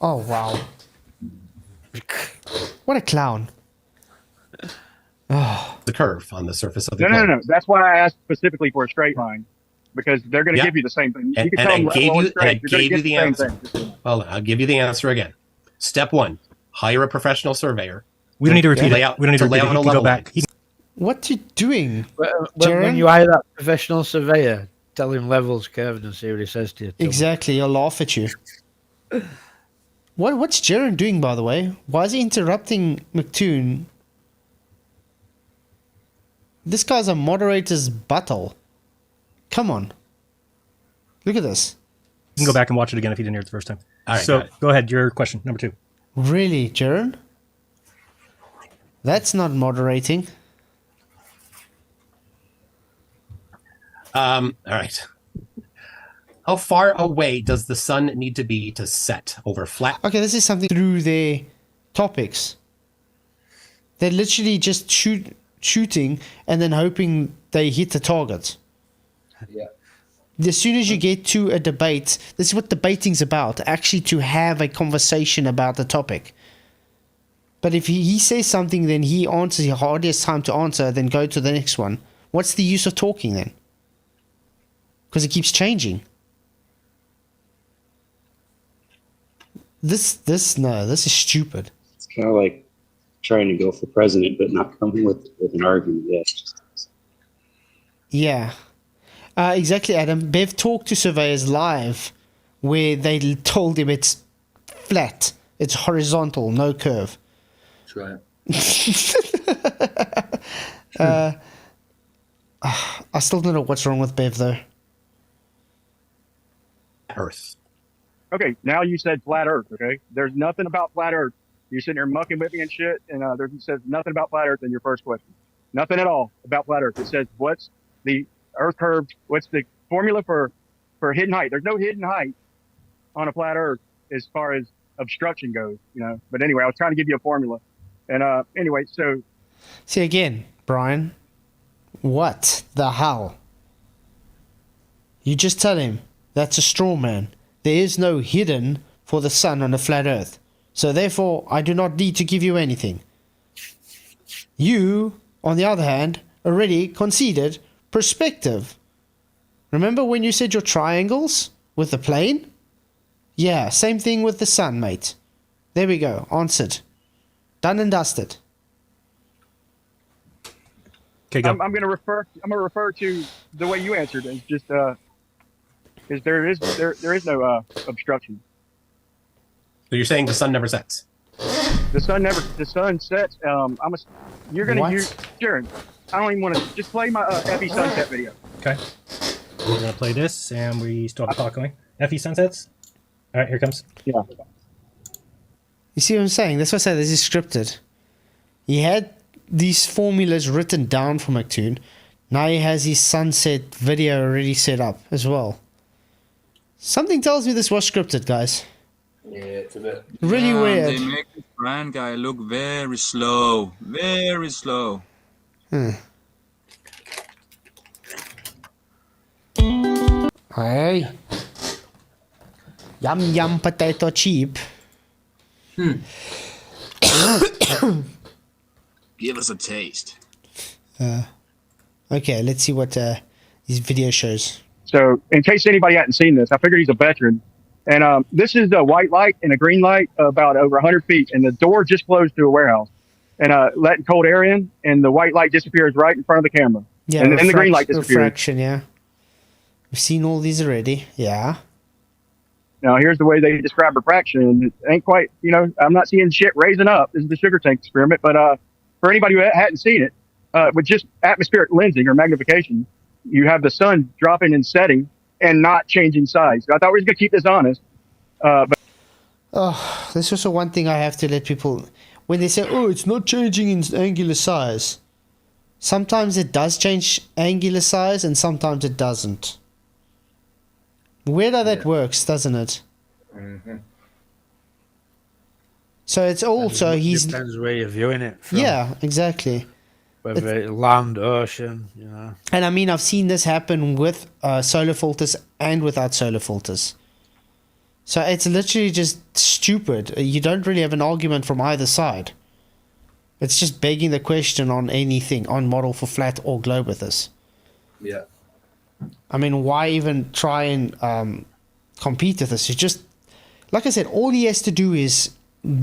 Oh, wow. What a clown. Oh. The curve on the surface of the No. That's why I asked specifically for a straight line, because they're going to give you the same thing. And I gave you the answer. Well, I'll give you the answer again. Step 1, hire a professional surveyor. We don't need to repeat it. We don't need to lay repeat out it. a He can level go back. What you doing? When you hire that professional surveyor, tell him levels curved and see what he says to you. Exactly, he'll laugh at you. What's Jaren doing, by the way? Why is he interrupting MCToon? This guy's a moderator's butthole. Come on. Look at this. You can go back and watch it again if you didn't hear it the first time. All right, so go ahead. Your question, number 2. Really, Jaren? That's not moderating. All right. How far away does the sun need to be to set over flat? Okay, this is something through their topics. They're literally just shooting and then hoping they hit the target. Yeah. As soon as you get to a debate, this is what debating's about, actually to have a conversation about the topic. But if he says something, then he answers, he hardly has time to answer, then go to the next one. What's the use of talking then? Because it keeps changing. This is stupid. It's kind of like trying to go for president, but not coming with an argument yet. Yeah. Exactly, Adam. Bev talked to surveyors live where they told him it's flat, it's horizontal, no curve. That's right. I still don't know what's wrong with Bev, though. Earth. Okay, now you said flat Earth. Okay, there's nothing about flat Earth. You're sitting there mucking with me and shit, and there says nothing about flat Earth in your first question. Nothing at all about flat Earth. It says what's the Earth curve? What's the formula for hidden height? There's no hidden height on a flat Earth as far as obstruction goes, But anyway, I was trying to give you a formula, and anyway, so see again, Brian. What the hell? You just tell him that's a straw man. There is no hidden for the sun on a flat Earth. So therefore, I do not need to give you anything. You, on the other hand, already conceded perspective. Remember when you said your triangles with the plane? Yeah, same thing with the sun, mate. There we go, answered. Done and dusted. Okay, go. I'm going to refer to the way you answered it. It's just because there is no obstruction. So you're saying the sun never sets? The sun sets. You're going to use Jared. I don't even want to just play my Effie sunset video. Okay. We're gonna play this, and we still have the clock going. FE sunsets. All right, here it comes. Yeah. You see what I'm saying? That's why I say this is scripted. He had these formulas written down for MCToon. Now he has his sunset video already set up as well. Something tells me this was scripted, guys. Yeah, it's a bit. Really Yeah, weird. They make this brand guy look very slow. Very slow. Hey. Yum yum potato chip. Give us a taste. Okay, let's see what his video shows. So, in case anybody hadn't seen this, I figured he's a veteran. And this is a white light and a green light about over 100 feet, and the door just closed to a warehouse. And letting cold air in, and the white light disappears right in front of the camera. Yeah, and then the green light disappears. refraction, yeah. We've seen all these already, yeah. Now, here's the way they describe refraction. It ain't quite, I'm not seeing shit raising up. This is the sugar tank experiment. But for anybody who hadn't seen it, with just atmospheric lensing or magnification, you have the sun dropping and setting and not changing size. So I thought we were going to keep this honest. But This is also one thing I have to let people... When they say, oh, it's not changing in angular size. Sometimes it does change angular size and sometimes it doesn't. Weird how that works, doesn't it? Mm-hmm. So it's also... he's Depends where you're viewing it from. Yeah, exactly. Whether it's land, ocean, you know. And I mean, I've seen this happen with solar filters and without solar filters. So it's literally just stupid. You don't really have an argument from either side. It's just begging the question on anything, on model for flat or globe with this. Yeah. I mean, why even try and compete with this? You just, like I said, all he has to do is,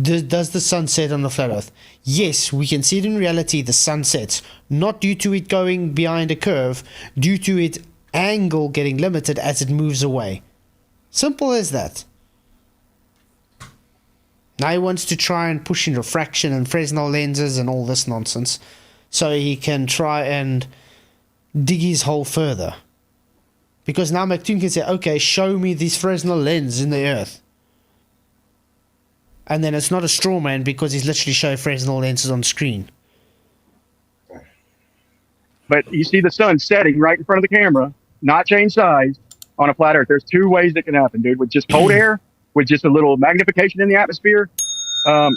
does the sun set on the flat earth? Yes, we can see it in reality, the sun sets. Not due to it going behind a curve, due to its angle getting limited as it moves away. Simple as that. Now he wants to try and push in refraction and Fresnel lenses and all this nonsense, so he can try and dig his hole further. Because now MCToon can say, okay, show me this Fresnel lens in the earth. And then it's not a straw man because he's literally showing Fresnel lenses on screen. But you see the sun setting right in front of the camera, not change size on a flat earth. There's two ways that can happen, dude. With just cold air, with just a little magnification in the atmosphere. I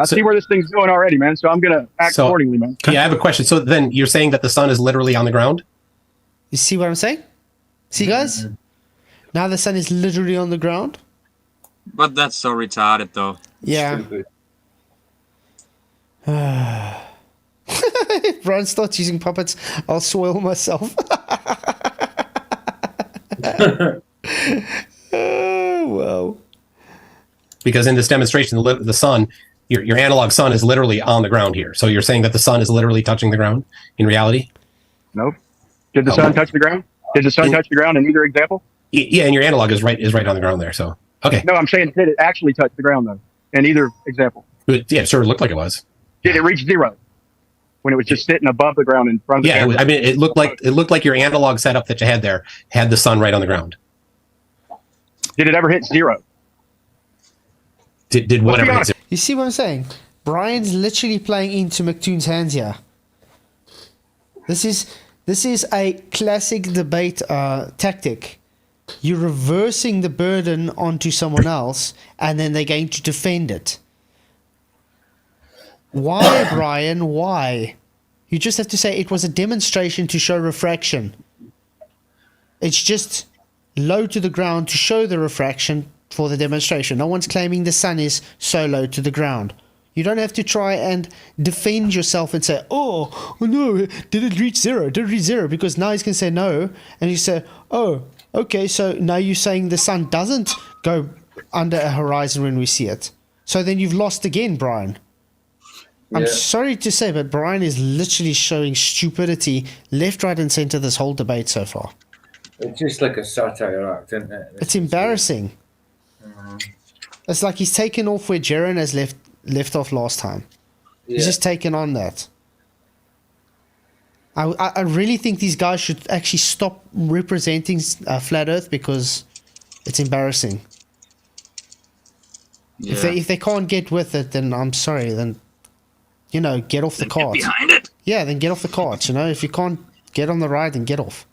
see where this thing's going already, man. So I'm going to act accordingly, man. Yeah, I have a question. So then you're saying that the sun is literally on the ground? You see what I'm saying? See, guys? Now the sun is literally on the ground. But that's so retarded, though. Yeah. If Brian starts using puppets, I'll soil myself. Oh, wow. Because in this demonstration, the sun, your analog sun is literally on the ground here. So you're saying that the sun is literally touching the ground in reality? Nope. Did the sun touch the ground? Did the sun touch the ground in either example? Yeah, and your analog is right on the ground there. So okay. No, I'm saying did it actually touch the ground though? In either example. Yeah, it sure looked like it was. Did it reach zero when it was just sitting above the ground in front of the camera? I mean, it looked like your analog setup that you had there had the sun right on the ground. Did it ever hit zero? Did whatever hit zero. You see what I'm saying? Brian's literally playing into MCToon's hands here. This is a classic debate tactic. You're reversing the burden onto someone else, and then they're going to defend it. Why, Brian? Why? You just have to say it was a demonstration to show refraction. It's just low to the ground to show the refraction for the demonstration. No one's claiming the sun is so low to the ground. You don't have to try and defend yourself and say, oh no, did it reach zero? Did it reach zero? Because now he's going to say no. And you say, oh, okay, so now you're saying the sun doesn't go under a horizon when we see it. So then you've lost again, Brian. I'm sorry to say, but Brian is literally showing stupidity left, right, and center this whole debate so far. It's just like a satire act, isn't it? It's embarrassing. It's like he's taken off where Jaron has left off last time. He's just taken on that. I really think these guys should actually stop representing flat Earth because it's embarrassing. Yeah. If they can't get with it, then I'm sorry. Then get off the cart. Get behind it. Yeah, then get off the cart. If you can't get on the ride, then get off.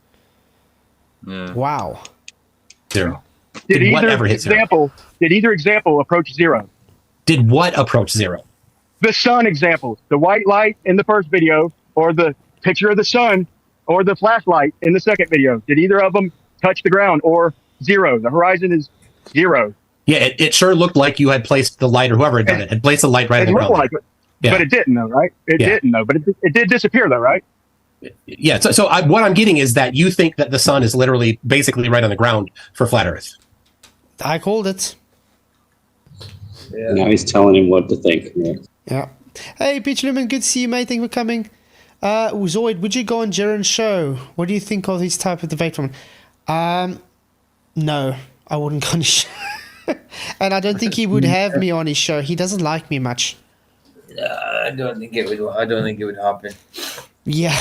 Yeah. Wow. 0. Did whatever hit 0? either example approach 0? Did what approach 0? The sun examples, the white light in the first video, or the picture of the sun, or the flashlight in the second video. Did either of them touch the ground or 0? The horizon is 0. Yeah, it sure looked like you had placed the light, or whoever had done it, had placed the light right on It the looked ground. like it, but it didn't, though, right? It didn't, though, but it did disappear, though, right? Yeah, so what I'm getting is that you think that the sun is literally basically right on the ground for flat Earth. I called it. Yeah. Now he's telling him what to think. Yeah. Yeah. Hey, Peach Lumen, good to see you, mate. Thank you for coming. Zoid, would you go on Jaren's show? What do you think of this type of debate from? No, I wouldn't go on his show. And I don't think he would have me on his show. He doesn't like me much. I don't think it would happen. Yeah.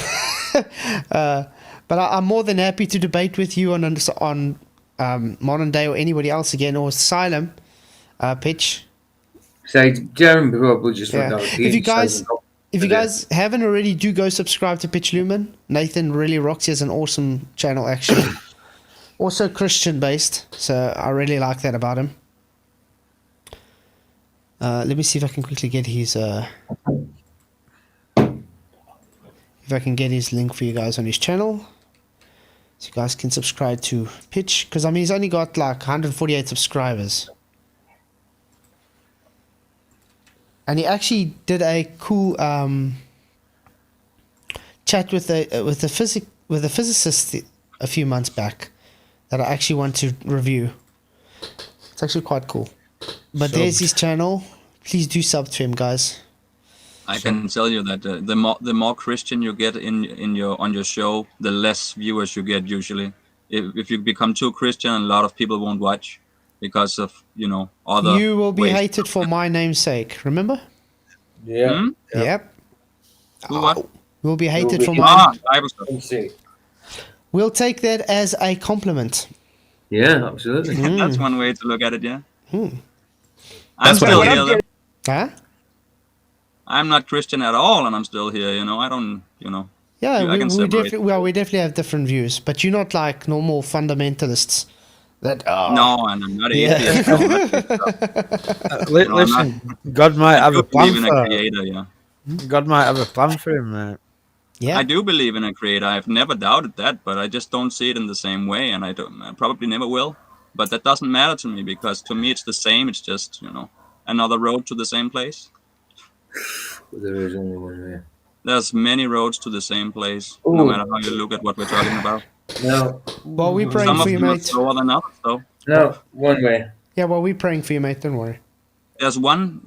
But I'm more than happy to debate with you on Modern Day or anybody else again, or Asylum pitch. So Jeremy probably just went out. If you guys haven't already, do go subscribe to Pitch Lumen. Nathan really rocks. He has an awesome channel, actually. Also Christian based, so I really like that about him. Let me see if I can quickly get his if I can get his link for you guys on his channel, so you guys can subscribe to Pitch, because I mean he's only got like 148 subscribers, and he actually did a cool chat with a physicist a few months back that I actually want to review. It's actually quite cool. But there's his channel. Please do sub to him, guys. I can tell you that the more Christian you get on your show, the less viewers you get usually. If you become too Christian, a lot of people won't watch because of other. You will be ways. hated for my name's sake. Remember? Yeah. Hmm? Yep. Who what? We'll be hated for Ah, my. Bible stuff. We'll take that as a compliment. Yeah, absolutely. That's one way to look at it. Yeah. Hmm. I'm still here. though. Huh? I'm not Christian at all, and I'm still here. I don't. Yeah, I we can separate. we definitely have different views, but you're not like normal fundamentalists. That No, and I'm not Yeah. atheist. Listen, God might have a plan believe in a for creator. Yeah. God might have a plan for him, mate. Yeah. I do believe in a creator. I've never doubted that, but I just don't see it in the same way, and I probably never will. But that doesn't matter to me, because to me it's the same. It's just another road to the same place. There is only one way. There's many roads to the same place, no matter how you look at what we're talking about. No. Well, we're praying Some of for you, them are mate. slower than others, though. No, one way. Yeah, well, we're praying for you, mate. Don't worry. There's one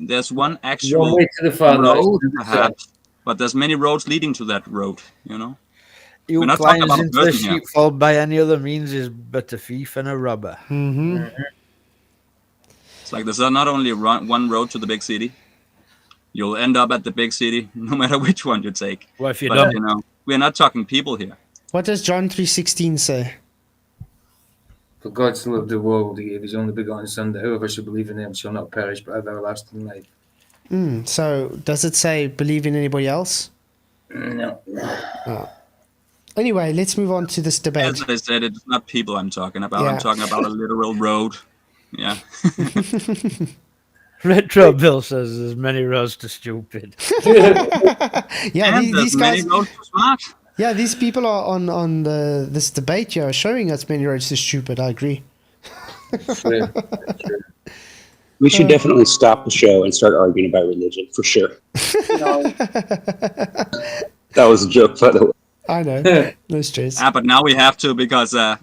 actual One way to the Father. road, perhaps, but there's many roads leading to that road. He We're who not talking climbs about a into the person here. sheepfold by any other means is but a thief and a robber. Mm-hmm. It's like there's not only one road to the big city. You'll end up at the big city, no matter which one you take. Well, if you But, don't, we're not talking people here. What does John 3:16 say? For God so loved the world, he gave his only begotten Son, that whoever shall believe in him shall not perish, but have everlasting life. So, does it say believe in anybody else? No. Anyway, let's move on to this debate. As I said, it's not people I'm talking about. Yeah. I'm talking about a literal road. Yeah. Retro Bill says there's many roads to stupid. Yeah, And these there's many guys. roads to smart. Yeah, these people are on this debate here, showing us many roads to stupid. I agree. True. We should definitely stop the show and start arguing about religion, for sure. That was a joke, by the way. I know. No stress. But now we have to, because no.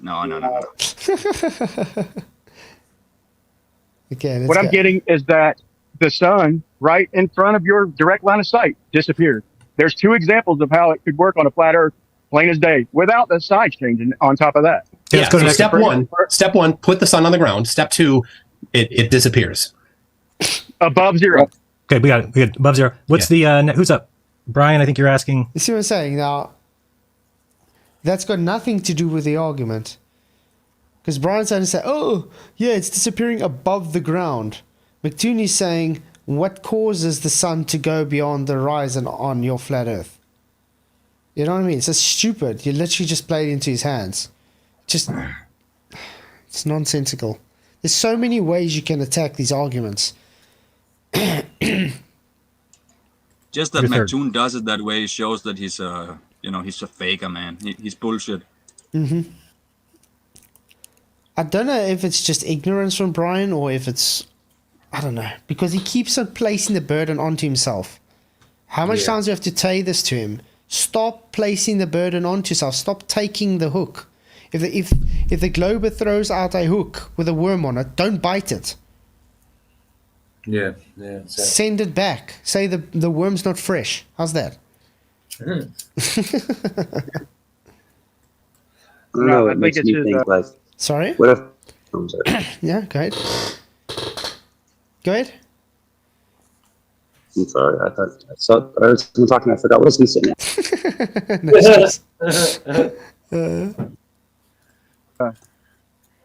Okay, let's What I'm go. getting is that the sun right in front of your direct line of sight disappeared. There's two examples of how it could work on a flat Earth, plain as day, without the sides changing on top of that. Yeah, let's go to so the next step one, put the sun on the ground. Step 2, it disappears. Above zero. Okay, we got it. Above zero. What's the who's up? Brian, I think you're asking. You see what I'm saying? Now, That's got nothing to do with the argument. Because Brian's trying to say, oh, yeah, it's disappearing above the ground. MCToon is saying, what causes the sun to go beyond the horizon on your flat earth? You know what I mean? It's so stupid. You literally just played into his hands. Just, it's nonsensical. There's so many ways you can attack these arguments. Just that Your third. MCToon does it that way shows that he's a, he's a faker, man. He's bullshit. Mm-hmm. I don't know if it's just ignorance from Brian or if it's, I don't know, because he keeps on placing the burden onto himself. How much times do you have to say this to him? Stop placing the burden onto yourself. Stop taking the hook. If the Glober throws out a hook with a worm on it, don't bite it. Yeah. So. Send it back. Say the worm's not fresh. How's that? I don't know. I It think makes it's me his, think like, Sorry? what if? I'm sorry. Yeah, go ahead. Go ahead. I'm sorry. I thought I was talking. I forgot what I was going to say now.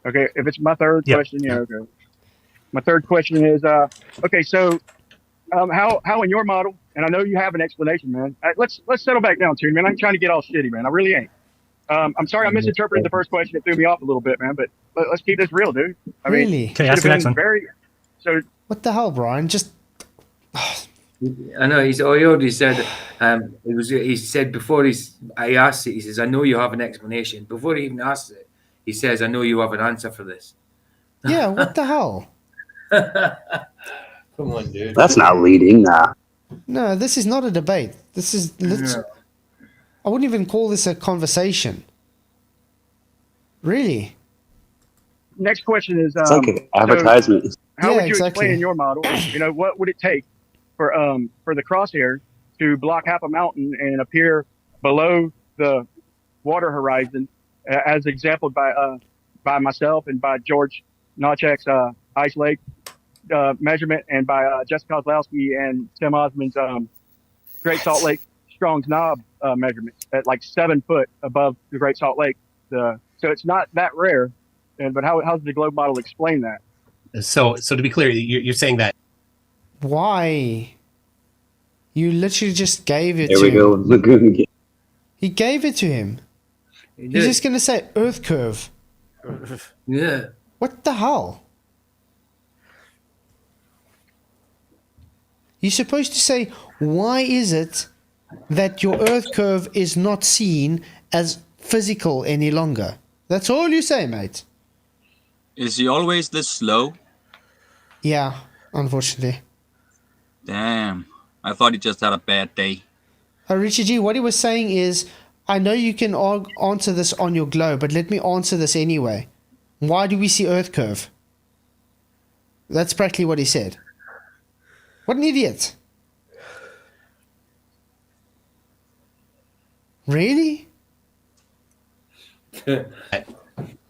Okay, if it's my third Yeah. question, yeah, okay. My third question is, okay, so how in your model, and I know you have an explanation, man. Let's settle back down, Toon, man. I'm trying to get all shitty, man. I really ain't. I'm sorry I misinterpreted the first question. It threw me off a little bit, man. But let's keep this real, dude. I mean, Really? Okay, should ask have the next been one. very. So What the hell, Brian? Just I know he already said he said before I asked it, he says, I know you have an explanation. Before he even asked it, he says, I know you have an answer for this. yeah. What the hell? Come on, dude. That's not leading. Nah. No, this is not a debate. This is. I wouldn't even call this a conversation. Really? next question is, It's like an advertisement. how Yeah, would you exactly. explain in your model? What would it take for the crosshair to block half a mountain and appear below the water horizon, as exampled by myself and by George Notchek's Ice Lake measurement, and by Jessica Kozlowski and Tim Osmond's Great Salt Lake Strong's Knob measurements at like 7 foot above the Great Salt Lake. So it's not that rare. But how does the globe model explain that? So to be clear, you're saying that Why? You literally just gave it There to we him. go. Lagoon again. He gave it to him. He's just going to say Earth curve. Yeah. What the hell? You're supposed to say, why is it that your Earth curve is not seen as physical any longer? That's all you say, mate. Is he always this slow? Yeah, unfortunately. Damn. I thought he just had a bad day. Richard G, what he was saying is, I know you can answer this on your globe, but let me answer this anyway. Why do we see Earth curve? That's practically what he said. What an idiot. Really?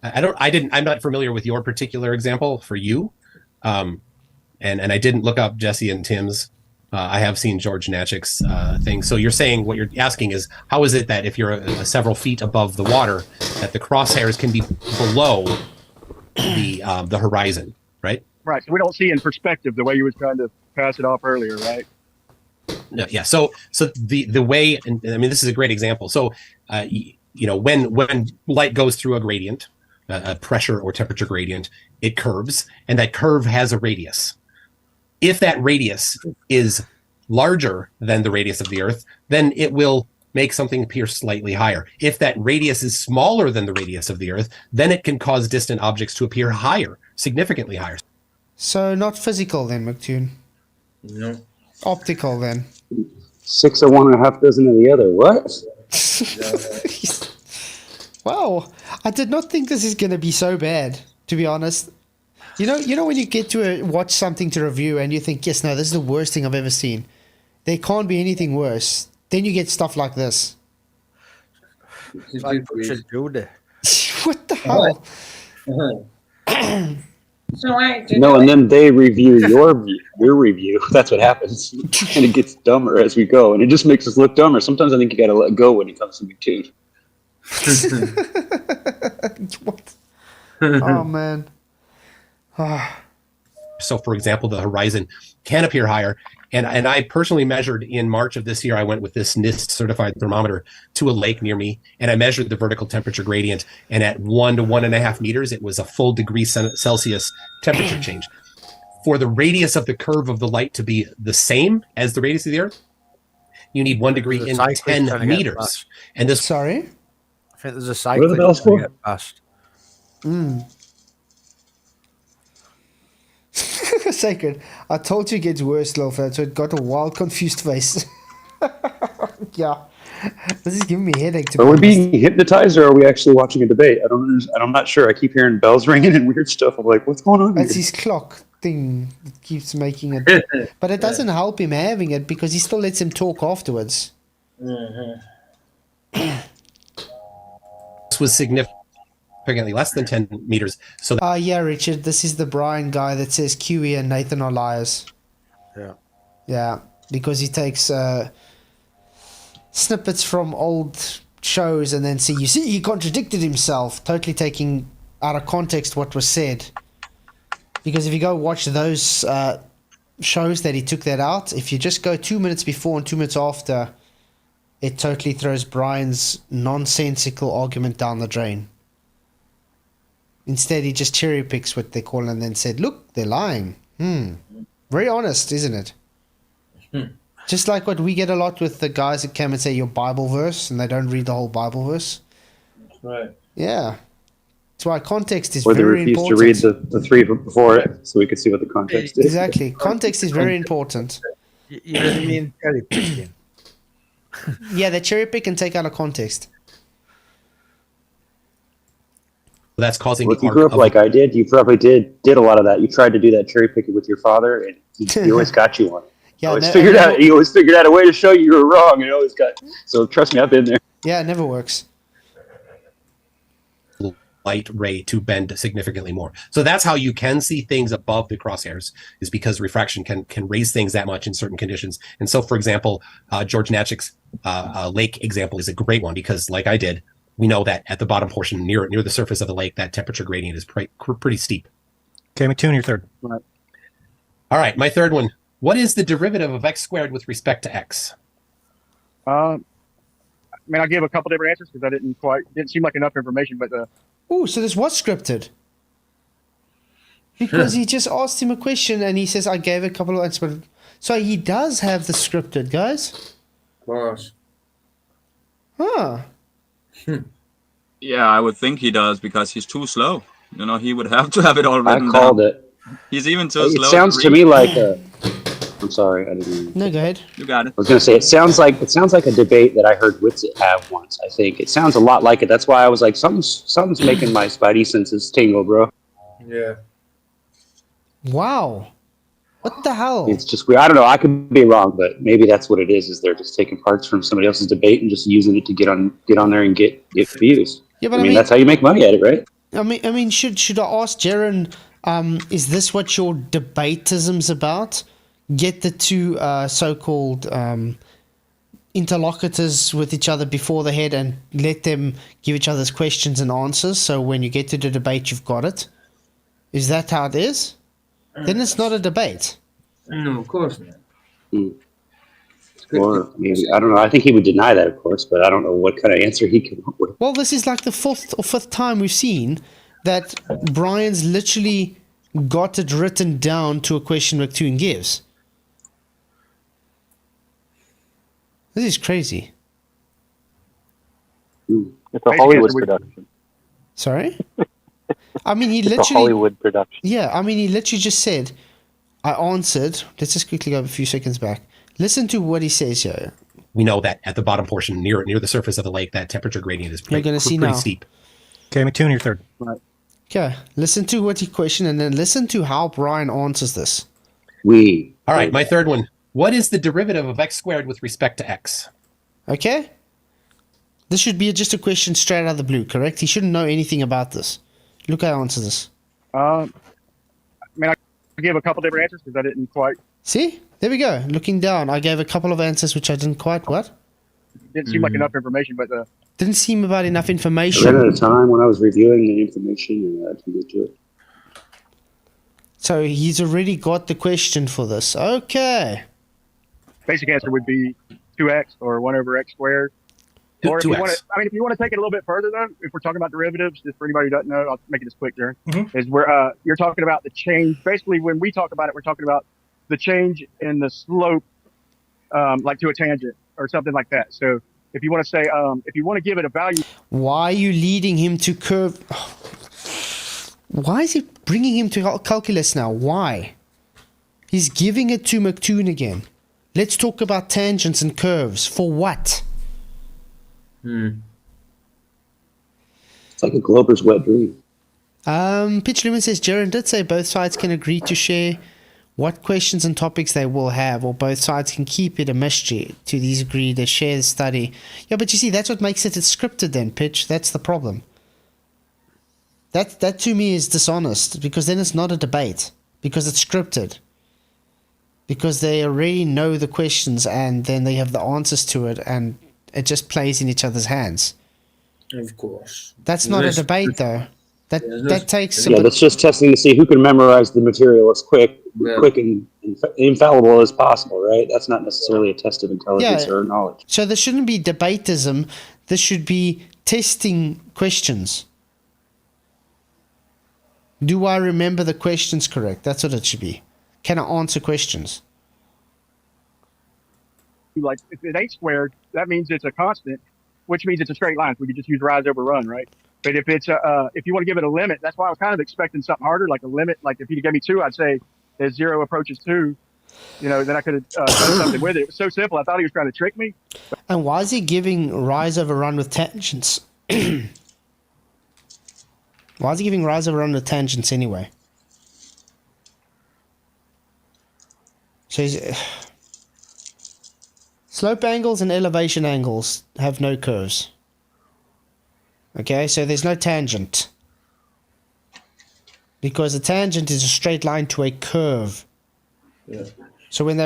I'm not familiar with your particular example for you. And I didn't look up Jesse and Tim's. I have seen George Natchik's thing. So you're saying, what you're asking is, how is it that if you're several feet above the water, that the crosshairs can be below the horizon, right? Right. So we don't see in perspective the way you was trying to pass it off earlier, right? No, yeah. So the way, and I mean, this is a great example. So, when light goes through a gradient, a pressure or temperature gradient, it curves, and that curve has a radius. If that radius is larger than the radius of the Earth, then it will make something appear slightly higher. If that radius is smaller than the radius of the Earth, then it can cause distant objects to appear higher, significantly higher. So not physical then, MCToon. No. Optical then. 6 of one and a half dozen of the other. What? Wow. I did not think this is going to be so bad, to be honest. You know when you get to watch something to review and you think, yes, no, this is the worst thing I've ever seen. There can't be anything worse. Then you get stuff like this. It's Like good for you. Richard Judy. What the hell? So No, and then they review your review. That's what happens. And it gets dumber as we go. And it just makes us look dumber. Sometimes I think you got to let go when it comes to MCToon. What? Oh man. So, for example, the horizon can appear higher. And I personally measured in March of this year, I went with this NIST certified thermometer to a lake near me, and I measured the vertical temperature gradient. And at 1 to 1.5 meters, it was a full degree Celsius temperature change. For the radius of the curve of the light to be the same as the radius of the Earth, you need 1 degree in 10 meters. And this. Sorry? I think there's a What are the cyclist bells trying to for? get past. Sacred. I told you it gets worse, Lilfred, so it got a wild, confused face. Yeah. This is giving me a headache. To Are we be honest. being hypnotized, or are we actually watching a debate? I'm not sure. I keep hearing bells ringing and weird stuff. I'm like, what's going on That's here? his clock thing that keeps making it. But it doesn't help him having it because he still lets him talk afterwards. This was significantly less than 10 meters. So Yeah, Richard, this is the Brian guy that says Kiwi and Nathan are liars. Yeah. Yeah, because he takes snippets from old shows and then you see, he contradicted himself, totally taking out of context what was said. Because if you go watch those shows that he took that out, if you just go 2 minutes before and 2 minutes after, it totally throws Brian's nonsensical argument down the drain. Instead, he just cherry picks what they call and then said, look, they're lying. Very honest, isn't it? Just like what we get a lot with the guys that come and say your Bible verse and they don't read the whole Bible verse. That's right. Yeah. That's why context is Or they very refuse important. to read the three before it so we can see what the context is. Exactly. Context is very important. You really mean cherry picking? Yeah, they cherry pick and take out of context. that's causing Well, if the you arc grew up of like I did, you probably did a lot of that. You tried to do that cherry picking with your father, and he always got you one. Yeah, He no, always figured out a way to show you were wrong, and he always got. So trust me, I've been there. Yeah, it never works. light ray to bend significantly more. So that's how you can see things above the crosshairs, is because refraction can raise things that much in certain conditions. And so, for example, George Natchick's lake example is a great one because, like I did, we know that at the bottom portion near the surface of the lake, that temperature gradient is pretty steep. Okay, MCToon, your third. All right, my third one. What is the derivative of x squared with respect to x? I mean, I gave a couple different answers because I didn't seem like enough information, but Oh, so this was scripted. Because he just asked him a question and he says, I gave a couple of answers. So he does have the scripted, guys. Of course. Huh. Yeah, I would think he does because he's too slow. You know, he would have to have it all I written called down. it. He's even too It slow. sounds to read. me like a. I'm sorry, I didn't. No, go ahead. You got it. I was going to say it sounds like a debate that I heard Witsit have once. I think it sounds a lot like it. That's why I was like, something's making my spidey senses tingle, bro. Yeah. Wow. What the hell? It's just weird. I don't know. I could be wrong, but maybe that's what it is. Is they're just taking parts from somebody else's debate and just using it to get on there and get views. Yeah, but I mean that's how you make money at it, right? I mean, should I ask Jaron? Is this what your debatism's about? Get the two so-called interlocutors with each other before the head and let them give each other's questions and answers. So when you get to the debate, you've got it. Is that how it is? Then it's not a debate. No, of course not. Or maybe I don't know. I think he would deny that, of course, but I don't know what kind of answer he came up with. Well, this is like the fourth or fifth time we've seen that Brian's literally got it written down to a question McToon gives. This is crazy. It's a Basically, Hollywood it's a weird- production. Sorry? I mean, he It's a literally... Hollywood production. Yeah, I mean, he literally just said, I answered... Let's just quickly go a few seconds back. Listen to what he says here. We know that at the bottom portion near the surface of the lake, that temperature gradient is You're gonna see pretty now. steep. Okay, MCToon, your third. Okay, listen to what he questioned and then listen to how Brian answers this. All right, my third one. What is the derivative of x squared with respect to x? Okay? This should be just a question straight out of the blue, correct? He shouldn't know anything about this. Look how he answers this. I mean, I gave a couple different answers because I didn't quite See? There we go. Looking down, I gave a couple of answers which I didn't quite... What? didn't seem like enough information, but Didn't seem about enough I ran information. out of time when I was reviewing the information, and I didn't get to it. So he's already got the question for this. Okay. Basic answer would be 2x or 1 over x squared. Or if you 2x. want to, if you want to take it a little bit further, though, if we're talking about derivatives, just for anybody who doesn't know, I'll make it as quick, Jaron. Is where you're talking about the change. Basically, when we talk about it, we're talking about the change in the slope, like to a tangent or something like that. So if you want to say, if you want to give it a value, Why are you leading him to curve? Why is he bringing him to calculus now? Why? He's giving it to MCToon again. Let's talk about tangents and curves. For what? It's like a Glober's wet dream. Pitch Lumen says Jaron did say both sides can agree to share what questions and topics they will have, or both sides can keep it a mystery to these agree to share the study. Yeah, but you see, that's what makes it scripted then, Pitch. That's the problem. That to me is dishonest, because then it's not a debate, because it's scripted. Because they already know the questions and then they have the answers to it, and it just plays in each other's hands. Of course. That's not a debate, though. That takes. Yeah, that's just testing to see who can memorize the material as quick and infallible as possible, right? That's not necessarily a test of intelligence or knowledge. So there shouldn't be debatism. There should be testing questions. Do I remember the questions correct? That's what it should be. Can I answer questions? like if it ain't squared, that means it's a constant, which means it's a straight line. So we could just use rise over run, right? But if it's if you want to give it a limit, that's why I was kind of expecting something harder, like a limit. Like if you gave me 2, I'd say as 0 approaches 2, you know, then I could have done something with it. It was so simple. I thought he was trying to trick me. And why is he giving rise over run with tangents? Why is he giving rise over run with tangents anyway? So he's, slope angles and elevation angles have no curves. Okay, so there's no tangent. Because a tangent is a straight line to a curve. Yeah. So when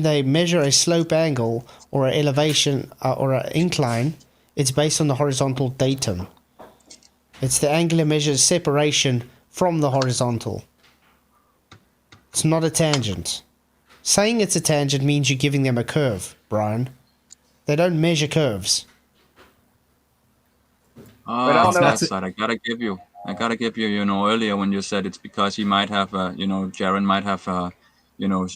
they measure a slope angle or an elevation or an incline, it's based on the horizontal datum. It's the angular measure's separation from the horizontal. It's not a tangent. Saying it's a tangent means you're giving them a curve, Brian. They don't measure curves. Oh, that's that. I gotta give you, you know, earlier when you said it's because he might have, you know, Jaron might have, you know,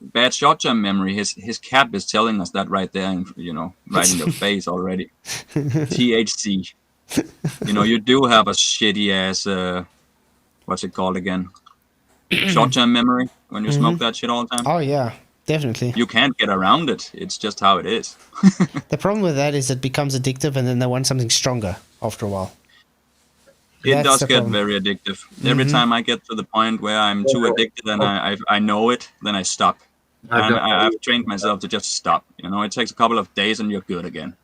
bad short-term memory. His cap is telling us that right there, you know, right in your face already. THC. You know, you do have a shitty ass, what's it called again? Short-term memory when you smoke that shit all the time. Oh yeah, definitely. You can't get around it. It's just how it is. The problem with that is it becomes addictive, and then they want something stronger after a while. It does get very addictive. Every time I get to the point where I'm too addicted and I know it, then I stop. And I've trained myself to just stop. You know, it takes a couple of days and you're good again.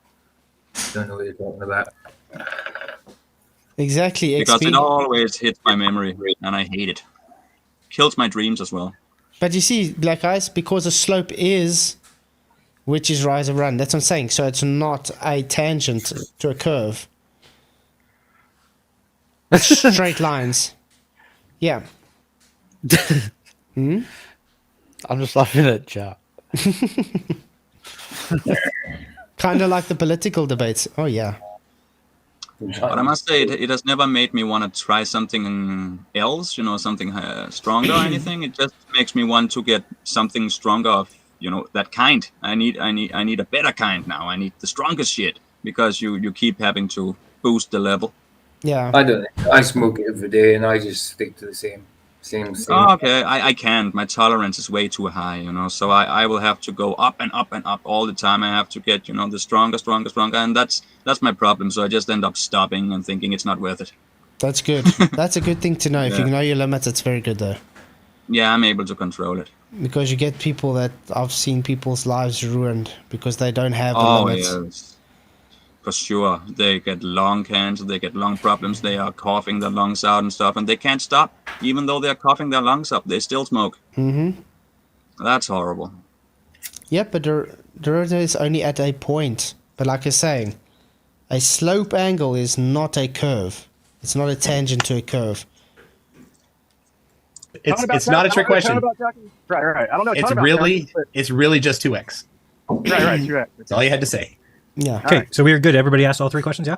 Don't know what you're talking about. Exactly. Because it always hits my memory, and I hate it. Kills my dreams as well. But you see, Black Ice, because a slope is, which is rise and run. That's what I'm saying. So it's not a tangent to a curve. It's straight lines. Yeah. I'm just laughing at chat. Kind of like the political debates. Oh, yeah. But I must say, it has never made me want to try something else, you know, something stronger or anything. It just makes me want to get something stronger of, you know, that kind. I need a better kind now. I need the strongest shit because you keep having to boost the level. Yeah. I don't know. I smoke it every day and I just stick to the same. Oh, okay, I can't. My tolerance is way too high, you know, so I will have to go up and up and up all the time. I have to get, you know, the stronger, and that's my problem. So I just end up stopping and thinking it's not worth it. That's good. That's a good thing to know. If you know your limits, it's very good, though. Yeah, I'm able to control it. Because you get people that I've seen people's lives ruined because they don't have the limits. Yes. For sure, they get lung cancer, they get lung problems, they are coughing their lungs out and stuff, and they can't stop. Even though they're coughing their lungs up, they still smoke. Mm-hmm. That's horrible. Yeah, but the is only at a point. But like you're saying, A slope angle is not a curve. It's not a tangent to a curve. It's not a trick question. Right. I don't know. It's really just 2x. Right. 2x. That's all you had to say. Yeah. Okay, so we are good. Everybody asked all 3 questions, yeah?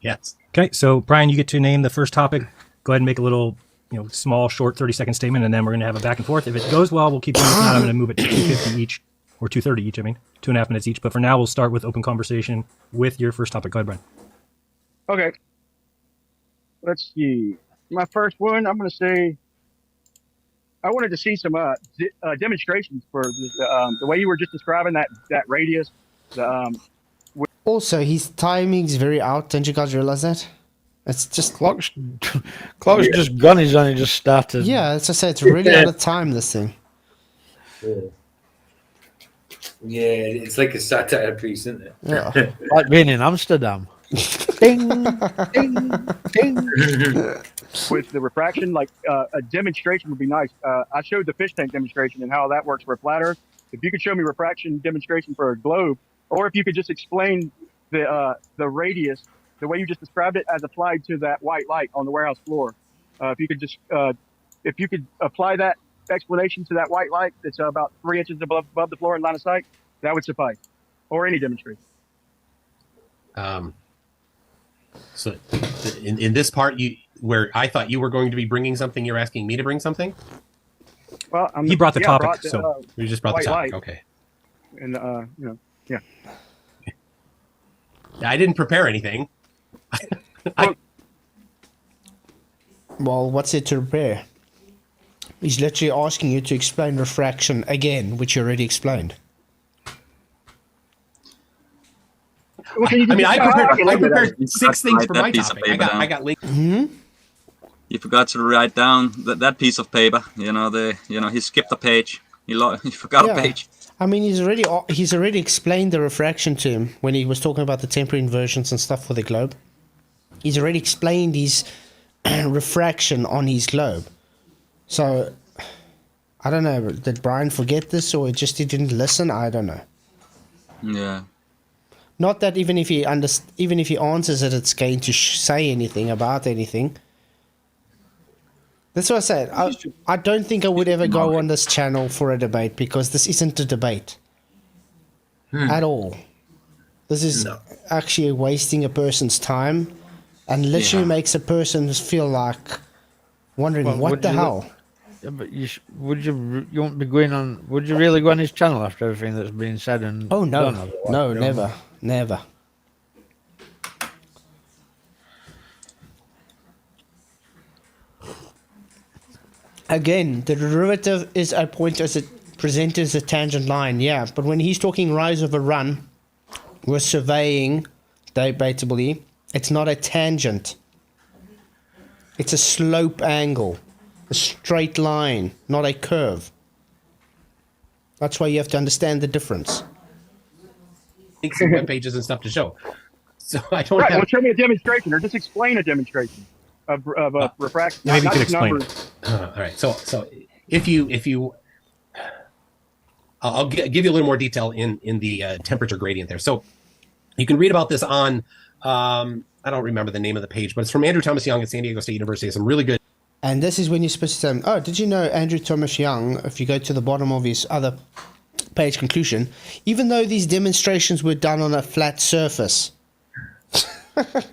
Yes. Okay, so Brian, you get to name the first topic. Go ahead and make a little, small, short, 30-second statement, and then we're going to have a back and forth. If it goes well, we'll keep going. If not, I'm going to move it to 250 each, or 230 each, 2.5 minutes each. But for now, we'll start with open conversation with your first topic. Go ahead, Brian. Okay. Let's see. My first one, I'm going to say, I wanted to see some demonstrations for the way you were just describing that radius. Also, his timing's very out. Don't you guys realize that? It's just Clock's just gone. He's only just started. Yeah, as I say, it's really out of time. This thing. Yeah, it's like a satire piece, isn't it? Yeah. Like being in Amsterdam. Ding, ding, ding. With the refraction, like a demonstration would be nice. I showed the fish tank demonstration and how that works for a flat Earth. If you could show me refraction demonstration for a globe, or if you could just explain the radius, the way you just described it, as applied to that white light on the warehouse floor. If you could apply that explanation to that white light that's about 3 inches above the floor in line of sight, that would suffice, or any demonstration. So in this part, where I thought you were going to be bringing something, you're asking me to bring something? Well, he brought the topic, so you just brought the topic. Okay. And yeah. I didn't prepare anything. Well, what's it to prepare? He's literally asking you to explain refraction again, which you already explained. I prepared 6 things for my topic. I got Leake. You forgot to write down that piece of paper. He skipped a page. He forgot a page. I mean, he's already explained the refraction to him when he was talking about the temporary inversions and stuff for the globe. He's already explained his refraction on his globe. So, I don't know. Did Brian forget this, or just he didn't listen? I don't know. Yeah. Not that even if he answers it, it's going to say anything about anything. That's what I said. I don't think I would ever go on this channel for a debate, because this isn't a debate at all. This is actually wasting a person's time, and literally makes a person feel like wondering what the hell. Yeah, but you won't be going on? Would you really go on his channel after everything that's been said and? Oh no, done? no, never. Again, the derivative is a point as it presented as a tangent line, yeah. But when he's talking rise of a run, we're surveying, debatably, it's not a tangent. It's a slope angle, a straight line, not a curve. That's why you have to understand the difference. Links and web pages and stuff to show. So I don't Well, show me a demonstration, or just explain a demonstration of refraction. Maybe you could explain. All right. So if you I'll give you a little more detail in the temperature gradient there. So you can read about this on I don't remember the name of the page, but it's from Andrew Thomas Young at San Diego State University. It's some really good. And this is when you're supposed to say, oh, did you know Andrew Thomas Young, if you go to the bottom of his other page conclusion, even though these demonstrations were done on a flat surface. It's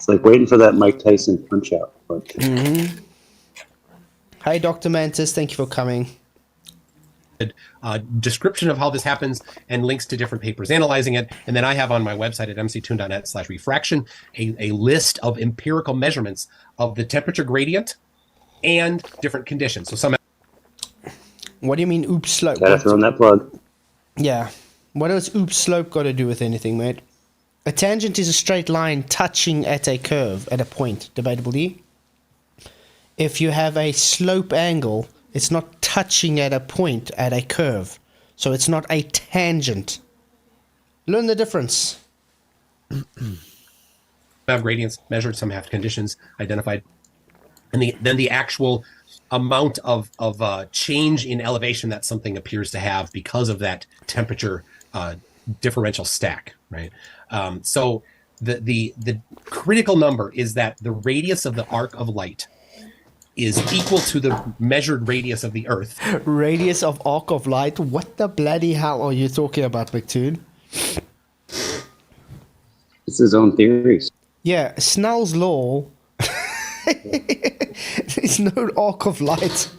like waiting for that Mike Tyson punch out. Hey, Dr. Mantis, thank you for coming. Description of how this happens and links to different papers analyzing it. And then I have on my website at mctoon.net/refraction a list of empirical measurements of the temperature gradient and different conditions. So some. What do you mean, oops slope? Gotta throw in that plug. Yeah. What does oops slope got to do with anything, mate? A tangent is a straight line touching at a curve, at a point, debatably. If you have a slope angle, it's not touching at a point at a curve. So it's not a tangent. Learn the difference. Have gradients measured, some have conditions identified. And then the actual amount of change in elevation that something appears to have because of that temperature differential stack, right? So the critical number is that the radius of the arc of light is equal to the measured radius of the Earth. Radius of arc of light. What the bloody hell are you talking about, McToon? It's his own theories. Yeah, Snell's law. It's no arc of light.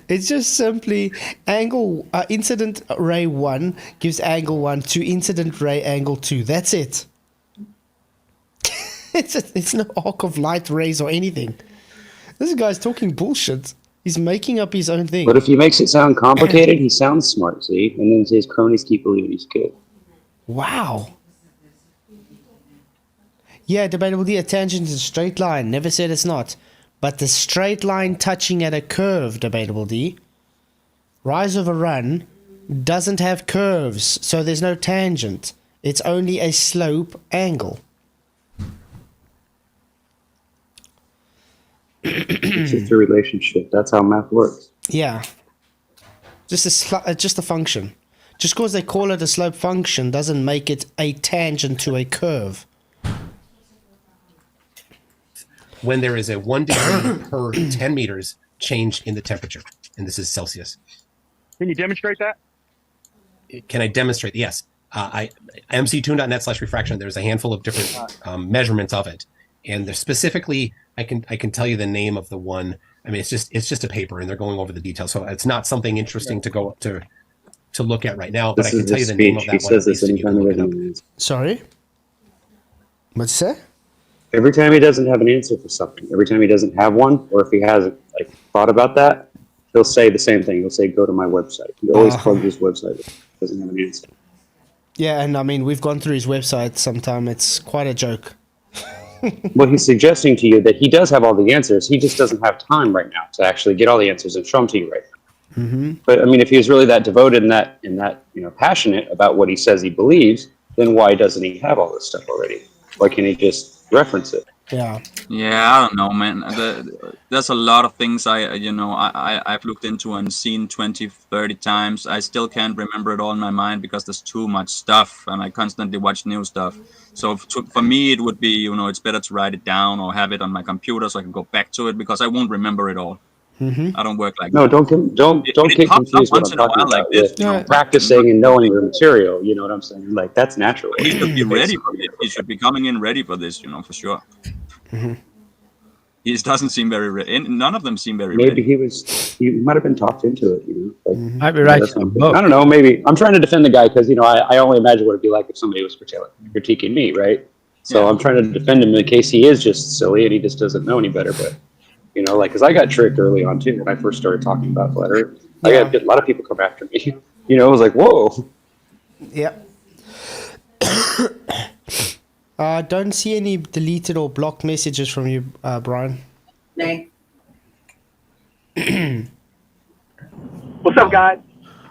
It's just simply angle incident ray 1 gives angle 1 to incident ray angle 2. That's it. It's no arc of light rays or anything. This guy's talking bullshit. He's making up his own thing. But if he makes it sound complicated, he sounds smart, see? And then his cronies keep believing he's good. Wow. Yeah, debatable D, a tangent is a straight line. Never said it's not. But the straight line touching at a curve, debatable D. Rise over run doesn't have curves, so there's no tangent. It's only a slope angle. It's just a relationship. That's how math works. Yeah. Just a function. Just because they call it a slope function doesn't make it a tangent to a curve. When there is a 1 degree per 10 meters change in the temperature, and this is Celsius. Can you demonstrate that? Can I demonstrate? Yes. MCToon.net/refraction. There's a handful of different measurements of it, and there's specifically, I can tell you the name of the one. I mean, it's just a paper, and they're going over the details, so it's not something interesting to go to look at right now. But I can tell you the name of that one. He says this anytime he doesn't have an answer. Sorry? What'd you say? Every time he doesn't have an answer for something, every time he doesn't have one, or if he hasn't thought about that, he'll say the same thing. He'll say, "Go to my website." He always plugs his website. Doesn't have an answer. Yeah, and I mean, we've gone through his website sometime. It's quite a joke. Well, he's suggesting to you that he does have all the answers. He just doesn't have time right now to actually get all the answers and show them to you right now. Mm-hmm. But I mean, if he was really that devoted and that passionate about what he says he believes, then why doesn't he have all this stuff already? Why can't he just reference it? Yeah. Yeah, I don't know, man. There's a lot of things I've looked into and seen 20, 30 times. I still can't remember it all in my mind because there's too much stuff, and I constantly watch new stuff. So for me, it would be, it's better to write it down or have it on my computer so I can go back to it because I won't remember it all. Mm-hmm. I don't work like No, that. don't get confused what I'm talking about with practicing and knowing the material. You know what I'm saying? Like, that's natural. He should be ready for it. He should be coming in ready for this, for sure. Mm-hmm. He doesn't seem very ready. None of them seem very Maybe ready. he might have been talked into it. Might be right. I don't know. Maybe I'm trying to defend the guy because I only imagine what it'd be like if somebody was critiquing me, right? So Yeah. I'm trying to defend him in case he is just silly and he just doesn't know any better. But because I got tricked early on too when I first started talking about flat Earth. I got a lot of people come after me. It was like, whoa. Yeah. Don't see any deleted or blocked messages from you, Brian. What's up, guys?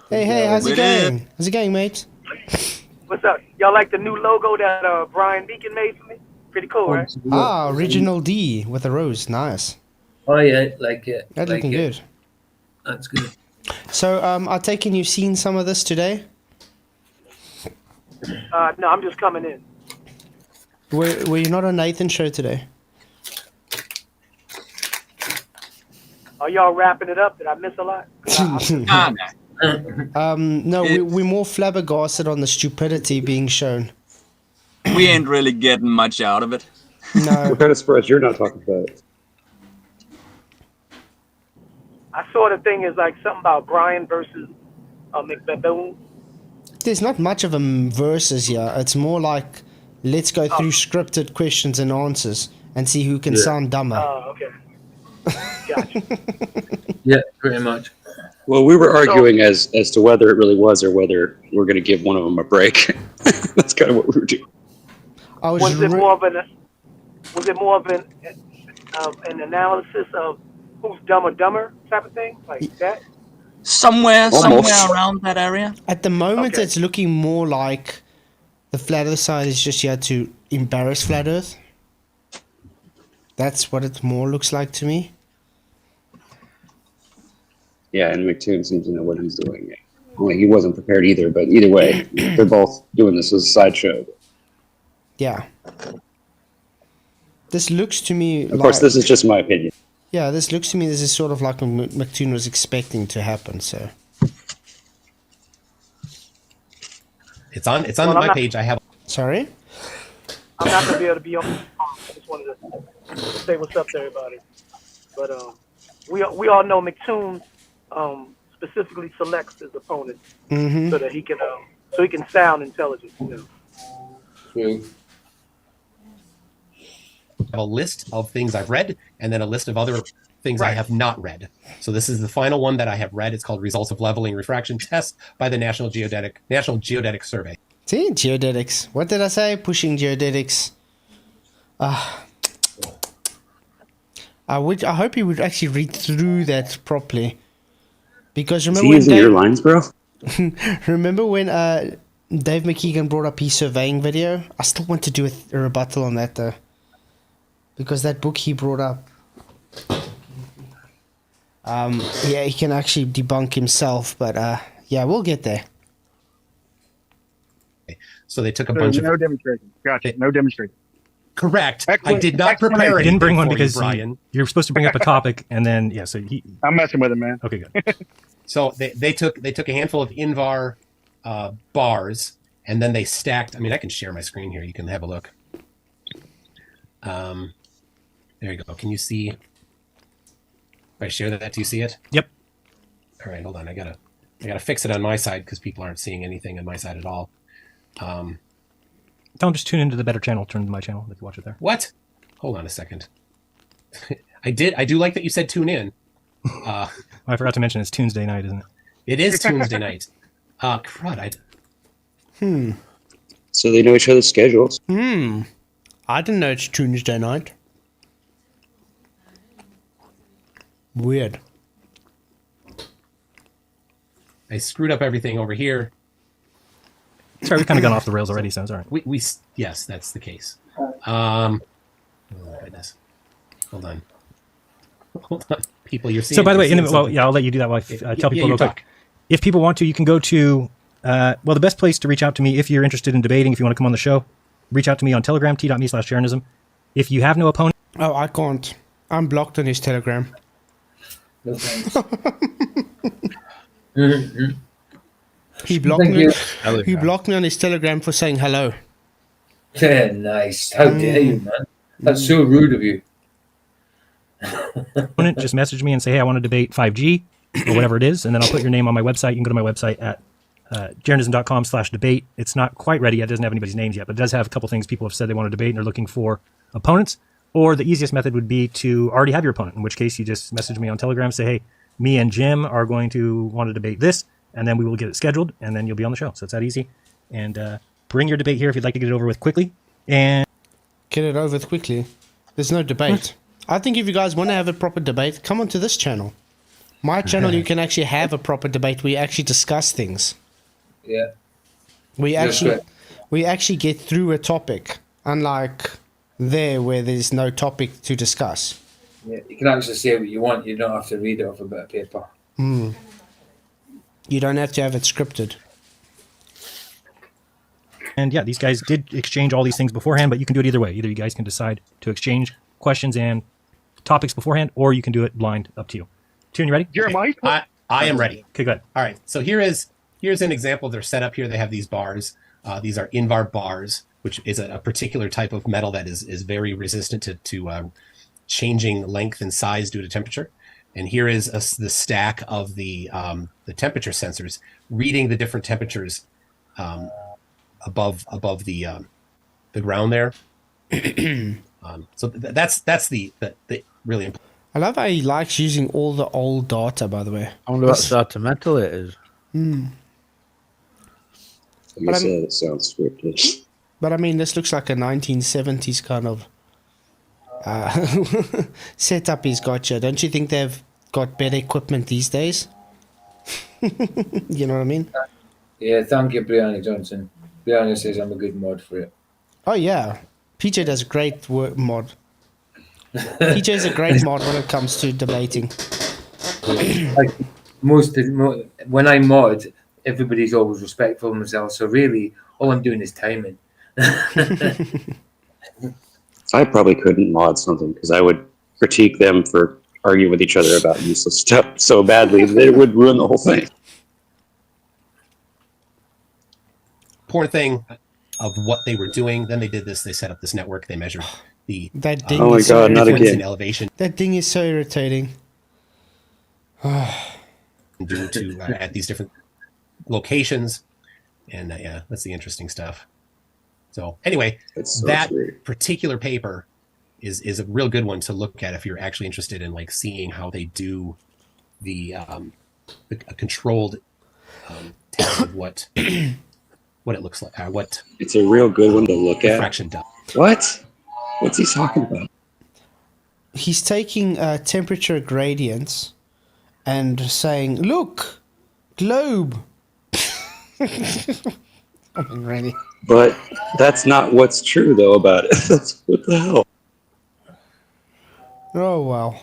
Hey, how's it going? How's it going, mate? What's up? Y'all like the new logo that Brian Beacon made for me? Pretty cool, right? Original D with a rose. Nice. Oh yeah, like it. That's like looking it. good. That's good. So, I take it you've seen some of this today? No, I'm just coming in. Were you not on Nathan's show today? Are y'all wrapping it up? Did I miss a lot? No, we're more flabbergasted on the stupidity being shown. We ain't really getting much out of it. No. We're kind of surprised you're not talking about it. I saw the thing is like something about Brian versus McBaboon. There's not much of a versus here. It's more like, let's go through scripted questions and answers and see who can sound dumber. Oh, okay. Gotcha. Yeah, pretty much. Well, we were arguing as to whether it really was or whether we're going to give one of them a break. That's kind of what we were doing. Was it more of an analysis of who's dumb or dumber type of thing, like that? Somewhere around that area. At the moment, it's looking more like the Flat Earth side is just here to embarrass Flat Earth. That's what it more looks like to me. Yeah, and McToon seems to know what he's doing. Well, he wasn't prepared either, but either way, they're both doing this as a sideshow. Yeah. This looks to me Of course, this is just my opinion. Yeah, this looks to me, this is sort of like what MCToon was expecting to happen, so. It's on Well, my page. I have. Sorry? I'm not gonna be able to be on. I just wanted to say what's up to everybody. But we all know MCToon specifically selects his opponents so that he can sound intelligent. You know. True. Have a list of things I've read, and then a list of other things I have not read. So this is the final one that I have read. It's called Results of Leveling Refraction Test by the National Geodetic Survey. See, geodetics. What did I say? Pushing geodetics. I hope you would actually read through that properly. Because Is remember he when using your lines, bro? remember when Dave McKeegan brought up his surveying video? I still want to do a rebuttal on that though. Because that book he brought up, yeah, he can actually debunk himself, but yeah, we'll get there. So they took a bunch of no demonstration. Gotcha. No demonstration. correct. I Excellent. did not prepare I it. didn't bring one for you, because Brian. you're supposed to bring up a topic, and then yeah. So he. I'm messing with him, man. Okay, good. So they took a handful of Invar bars, and then they stacked. I mean, I can share my screen here. You can have a look. There you go. Can you see? If I share that, do you see it? Yep. All right, hold on. I gotta fix it on my side because people aren't seeing anything on my side at all. Tell them just tune into the better channel. Turn to my channel. They can watch it there. What? Hold on a second. I do like that you said tune in. I forgot to mention it's Tuesday night, isn't it? It is Tuesday night. Crud. So they know each other's schedules. I didn't know it's Tuesday night. Weird. I screwed up everything over here. Sorry, we've kind of gone off the rails already, so it's all right. We yes, that's the case. Oh goodness. Hold on, people. You're seeing. So by the way, you're seeing well, something. yeah, I'll let you do that. While I tell people you real quick. talk. If people want to, you can go to well, the best place to reach out to me if you're interested in debating. If you want to come on the show, reach out to me on Telegram, t.me/Sharonism. If you have no opponent, Oh, I can't. I'm blocked on his Telegram. No thanks. He blocked Thank me. you. He blocked me on his Telegram for saying hello. Yeah, nice. How dare you, man? That's so rude of you. just message me and say, hey, I want to debate 5G or whatever it is, and then I'll put your name on my website. You can go to my website at jaronism.com/debate. It's not quite ready yet. It doesn't have anybody's names yet, but it does have a couple things people have said they want to debate and they're looking for opponents. Or the easiest method would be to already have your opponent, in which case you just message me on Telegram, say, hey, me and Jim are going to want to debate this, and then we will get it scheduled, and then you'll be on the show. So it's that easy. And bring your debate here if you'd like to get it over with quickly. And Get it over with quickly. There's no debate. I think if you guys want to have a proper debate, come onto this channel. My channel, you can actually have a proper debate. We actually discuss things. Yeah. We That's actually get through a topic, unlike there where there's no topic to discuss. Yeah. You can actually say what you want. You don't have to read it off a bit of paper. You don't have to have it scripted. And yeah, these guys did exchange all these things beforehand, but you can do it either way. Either you guys can decide to exchange questions and topics beforehand, or you can do it blind, up to you. Tune, you ready? Jeremiah? I am ready. Okay, good. All right. So here's an example of their setup here. They have these bars. These are Invar bars, which is a particular type of metal that is very resistant to changing length and size due to temperature. And here is the stack of the temperature sensors reading the different temperatures above the ground there. So that's the really important. I love how he likes using all the old data, by the way. I wonder what sort of metal it is. Like I said, it sounds scripted. But I mean, this looks like a 1970s kind of setup he's got here. Don't you think they've got better equipment these days? You know what I mean? Yeah, thank you, Brianna Johnson. Brianna says I'm a good mod for it. Oh, yeah. PJ does a great mod. PJ's a great mod when it comes to debating. Like when I mod, everybody's always respectful of themselves. So really, all I'm doing is timing. I probably couldn't mod something because I would critique them for arguing with each other about useless stuff so badly that it would ruin the whole thing. Poor thing of what they were doing. Then they did this. They set up this network. They measured the That ding Oh my is so God, not difference again. in elevation That ding is so irritating. due to at these different locations, and yeah, that's the interesting stuff. So anyway, It's so that weird. particular paper is a real good one to look at if you're actually interested in like seeing how they do a controlled test of what it looks like, what It's a real good one to look at. refraction does. What? What's he talking about? He's taking temperature gradients and saying, "Look, globe." I mean, really. But that's not what's true though about it. That's what the hell. Oh wow.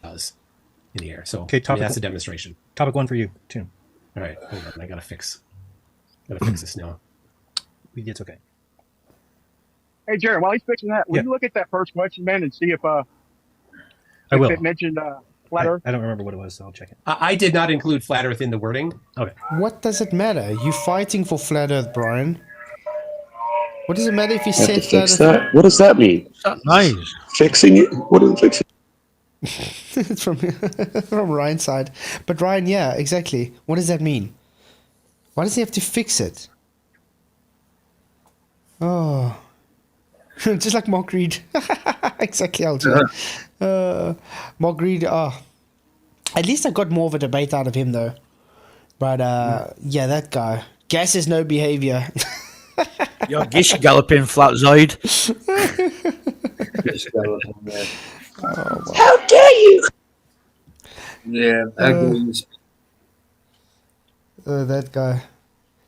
Does in the air. So Okay, I mean, topic that's a one. demonstration. Topic 1 for you, too. All right, hold on. I gotta fix this now. It's okay. Hey, Jared, while he's fixing that, will Yeah. you look at that first question, man, and see if I will. it mentioned flat Earth? I don't remember what it was, so I'll check it. I did not include flat Earth in the wording. Okay. What does it matter? You fighting for flat Earth, Brian? What does it matter if you Have to said flat fix Earth? that? What does that mean? Nice. Fixing it? What is it fixing? It's from from Ryan's side. But Ryan, yeah, exactly. What does that mean? Why does he have to fix it? Oh. Just like Mark Reed. Exactly, I'll do that. Mark Reed, at least I got more of a debate out of him, though. But, yeah, that guy. Gas is no behavior. You're gish galloping, Flatzoid. How dare you? Yeah, I agree. That guy.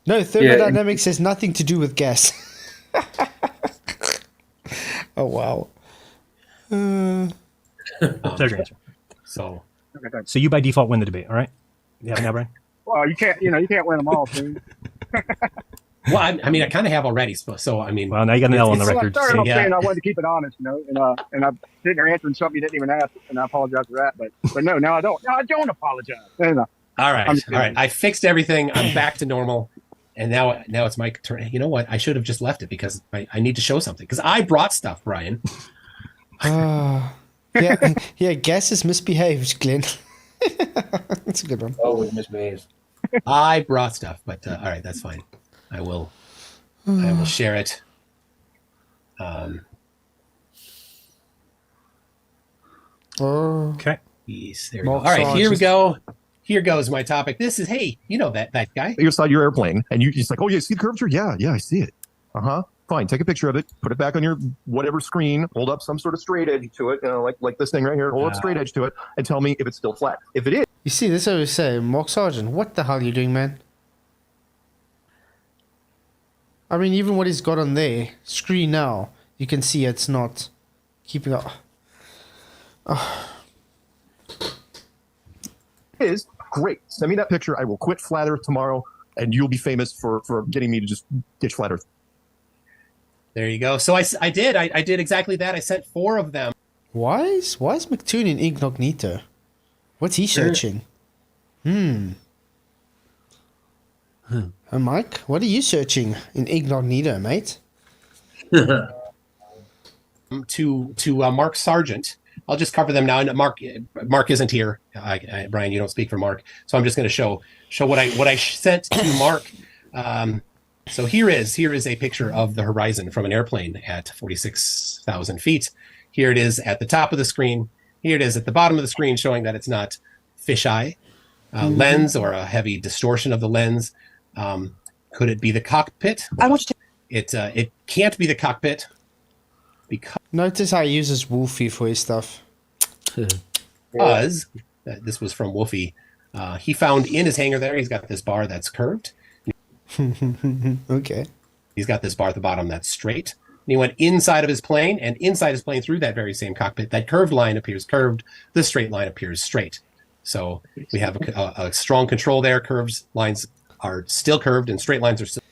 No, thermodynamics has nothing to do with gas. Oh, wow. Pleasure answer. So Okay, thanks. So you by default win the debate, all right? Yeah, now, Brian? Well, you can't win them all, soon. well, I mean, I kind of have already. So I mean, Well, now you got an L on the It's- Well, I record. started off Yeah. saying I wanted to keep it honest, and I'm sitting there answering something you didn't even ask, and I apologize for that. But no, now I don't. No, I don't apologize. No. all right, I'm just all right. I fixed everything. I'm back to normal, and now it's my turn. You know what? I should have just left it because I need to show something because I brought stuff, Brian. Yeah, gas is misbehaved, Glenn. That's a good one. Always misbehaves. I brought stuff, but all right, that's fine. I will share it. Okay. Yes, there we go. All right, here we go. Here goes my topic. This is, hey, you know that guy. You saw your airplane, and you just like, oh, yeah, see the curvature? Yeah, I see it. Fine, take a picture of it, put it back on your whatever screen, hold up some sort of straight edge to it, like this thing right here, hold up straight edge to it, and tell me if it's still flat. If it is, You see, this is what we say, Mark Sargent, what the hell are you doing, man? I mean, even what he's got on there, screen now, you can see it's not keeping up. is great. Send me that picture. I will quit Flat Earth tomorrow, and you'll be famous for getting me to just ditch Flat Earth. There you go. So I did exactly that. I sent 4 of them. Why is MCToon in incognito? What's he searching? Mike, what are you searching in incognito, mate? to Mark Sargent. I'll just cover them now. And Mark isn't here. Brian, you don't speak for Mark, so I'm just going to show what I sent to Mark. So here is a picture of the horizon from an airplane at 46,000 feet. Here it is at the top of the screen. Here it is at the bottom of the screen, showing that it's not fisheye lens or a heavy distortion of the lens. Could it be the cockpit? I want you It can't be the cockpit because Notice how he uses Wolfie for his stuff. this was from Wolfie. He found in his hangar there, he's got this bar that's curved. Okay. He's got this bar at the bottom that's straight. And he went inside of his plane, and inside his plane through that very same cockpit, that curved line appears curved, the straight line appears straight. So we have a strong control there. Curves lines are still curved, and straight lines are still.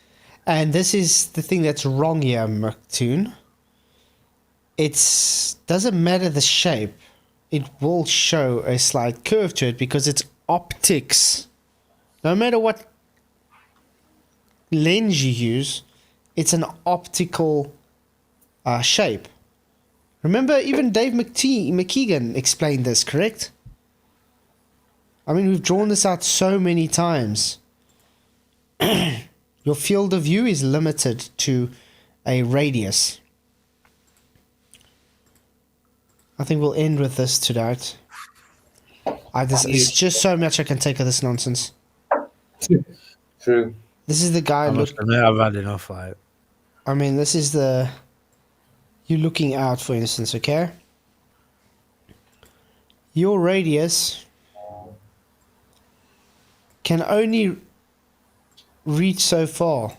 And this is the thing that's wrong here, MCToon. Doesn't matter the shape. It will show a slight curve to it because it's optics. No matter what lens you use, it's an optical shape. Remember, even Dave McKeegan explained this, correct? I mean, we've drawn this out so many times. Your field of view is limited to a radius. I think we'll end with this tonight. It's just so much I can take of this nonsense. True. This is the guy. I've had enough of it. I mean, this is you looking out, for instance, okay? Your radius can only reach so far.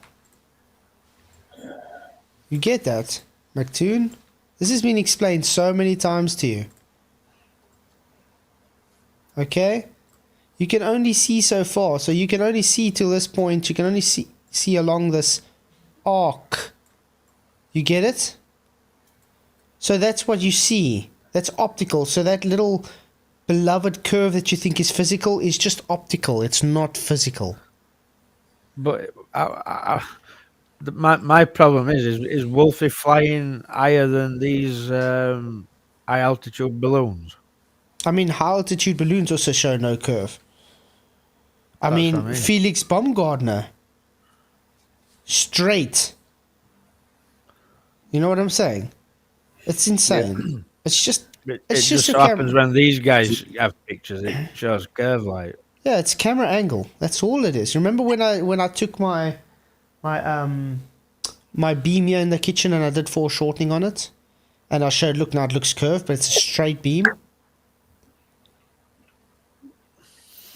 You get that, MCToon? This has been explained so many times to you. Okay? You can only see so far. So you can only see till this point. You can only see along this arc. You get it? So that's what you see. That's optical. So that little beloved curve that you think is physical is just optical. It's not physical. But my problem is Wolfie flying higher than these high altitude balloons? I mean, high altitude balloons also show no curve. I mean, Felix Baumgartner, straight. You know what I'm saying? It's insane. Yeah. It's just. It just so happens when these guys have pictures, it shows curve light. Yeah, it's camera angle. That's all it is. Remember when I took my beam here in the kitchen and I did foreshortening on it, and I showed, look, now it looks curved, but it's a straight beam.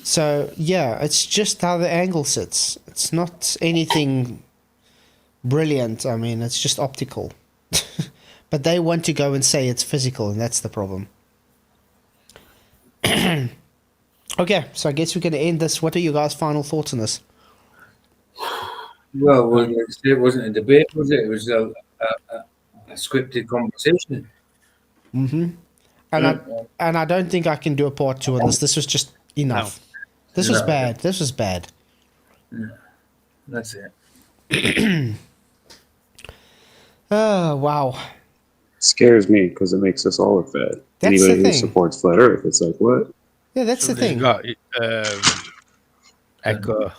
So yeah, it's just how the angle sits. It's not anything brilliant. I mean, it's just optical. But they want to go and say it's physical, and that's the problem. Okay, so I guess we're going to end this. What are you guys' final thoughts on this? Well, it wasn't a debate, was it? It was a scripted conversation. Mm-hmm. And I don't think I can do a part 2 on this. This was just enough. No. This was bad. This was bad. Yeah. That's it. Oh, wow. Scares me because it makes us all look bad. That's Anybody who supports flat Earth, it's like, what? Yeah, that's the thing. Got, echo.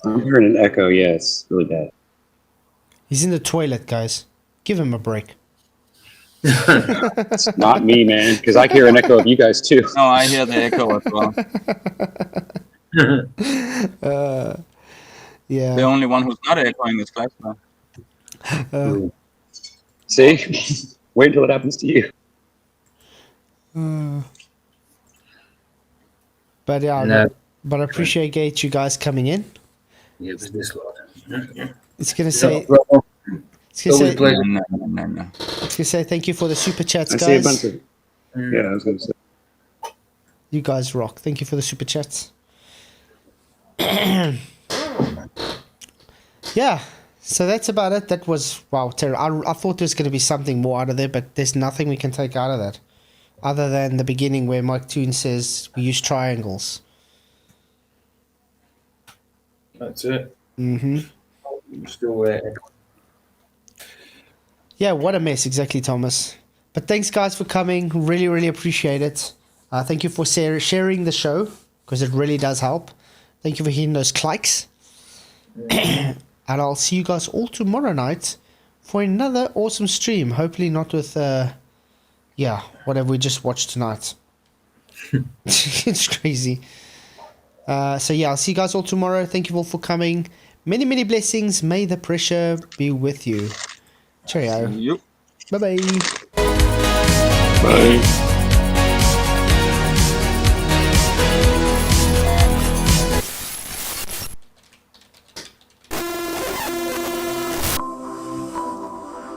I'm hearing an echo. Yeah, it's really bad. He's in the toilet, guys. Give him a break. It's not me, man, because I hear an echo of you guys too. No, I hear the echo as well. Yeah. The only one who's not echoing is Flatzoid. See? Wait until it happens to you. But yeah, but I appreciate you guys coming in. Yeah, it was this lot. It's gonna say. No. It's gonna say. No. It's gonna say thank you for the super chats, guys. I see a bunch of. Yeah, I was gonna say. You guys rock. Thank you for the super chats. Yeah. So that's about it. That was, wow, terrible. I thought there was going to be something more out of there, but there's nothing we can take out of that. Other than the beginning where MCToon says we use triangles. That's it. Mm-hmm. Still Yeah, what a mess. Exactly, Thomas. But thanks, guys, for coming. Really, really appreciate it. Thank you for sharing the show, because it really does help. Thank you for hitting those likes. And I'll see you guys all tomorrow night for another awesome stream. Hopefully not with, whatever we just watched tonight. It's crazy. So yeah, I'll see you guys all tomorrow. Thank you all for coming. Many, many blessings. May the pressure be with you. Cheerio. Yep. Bye-bye. Bye.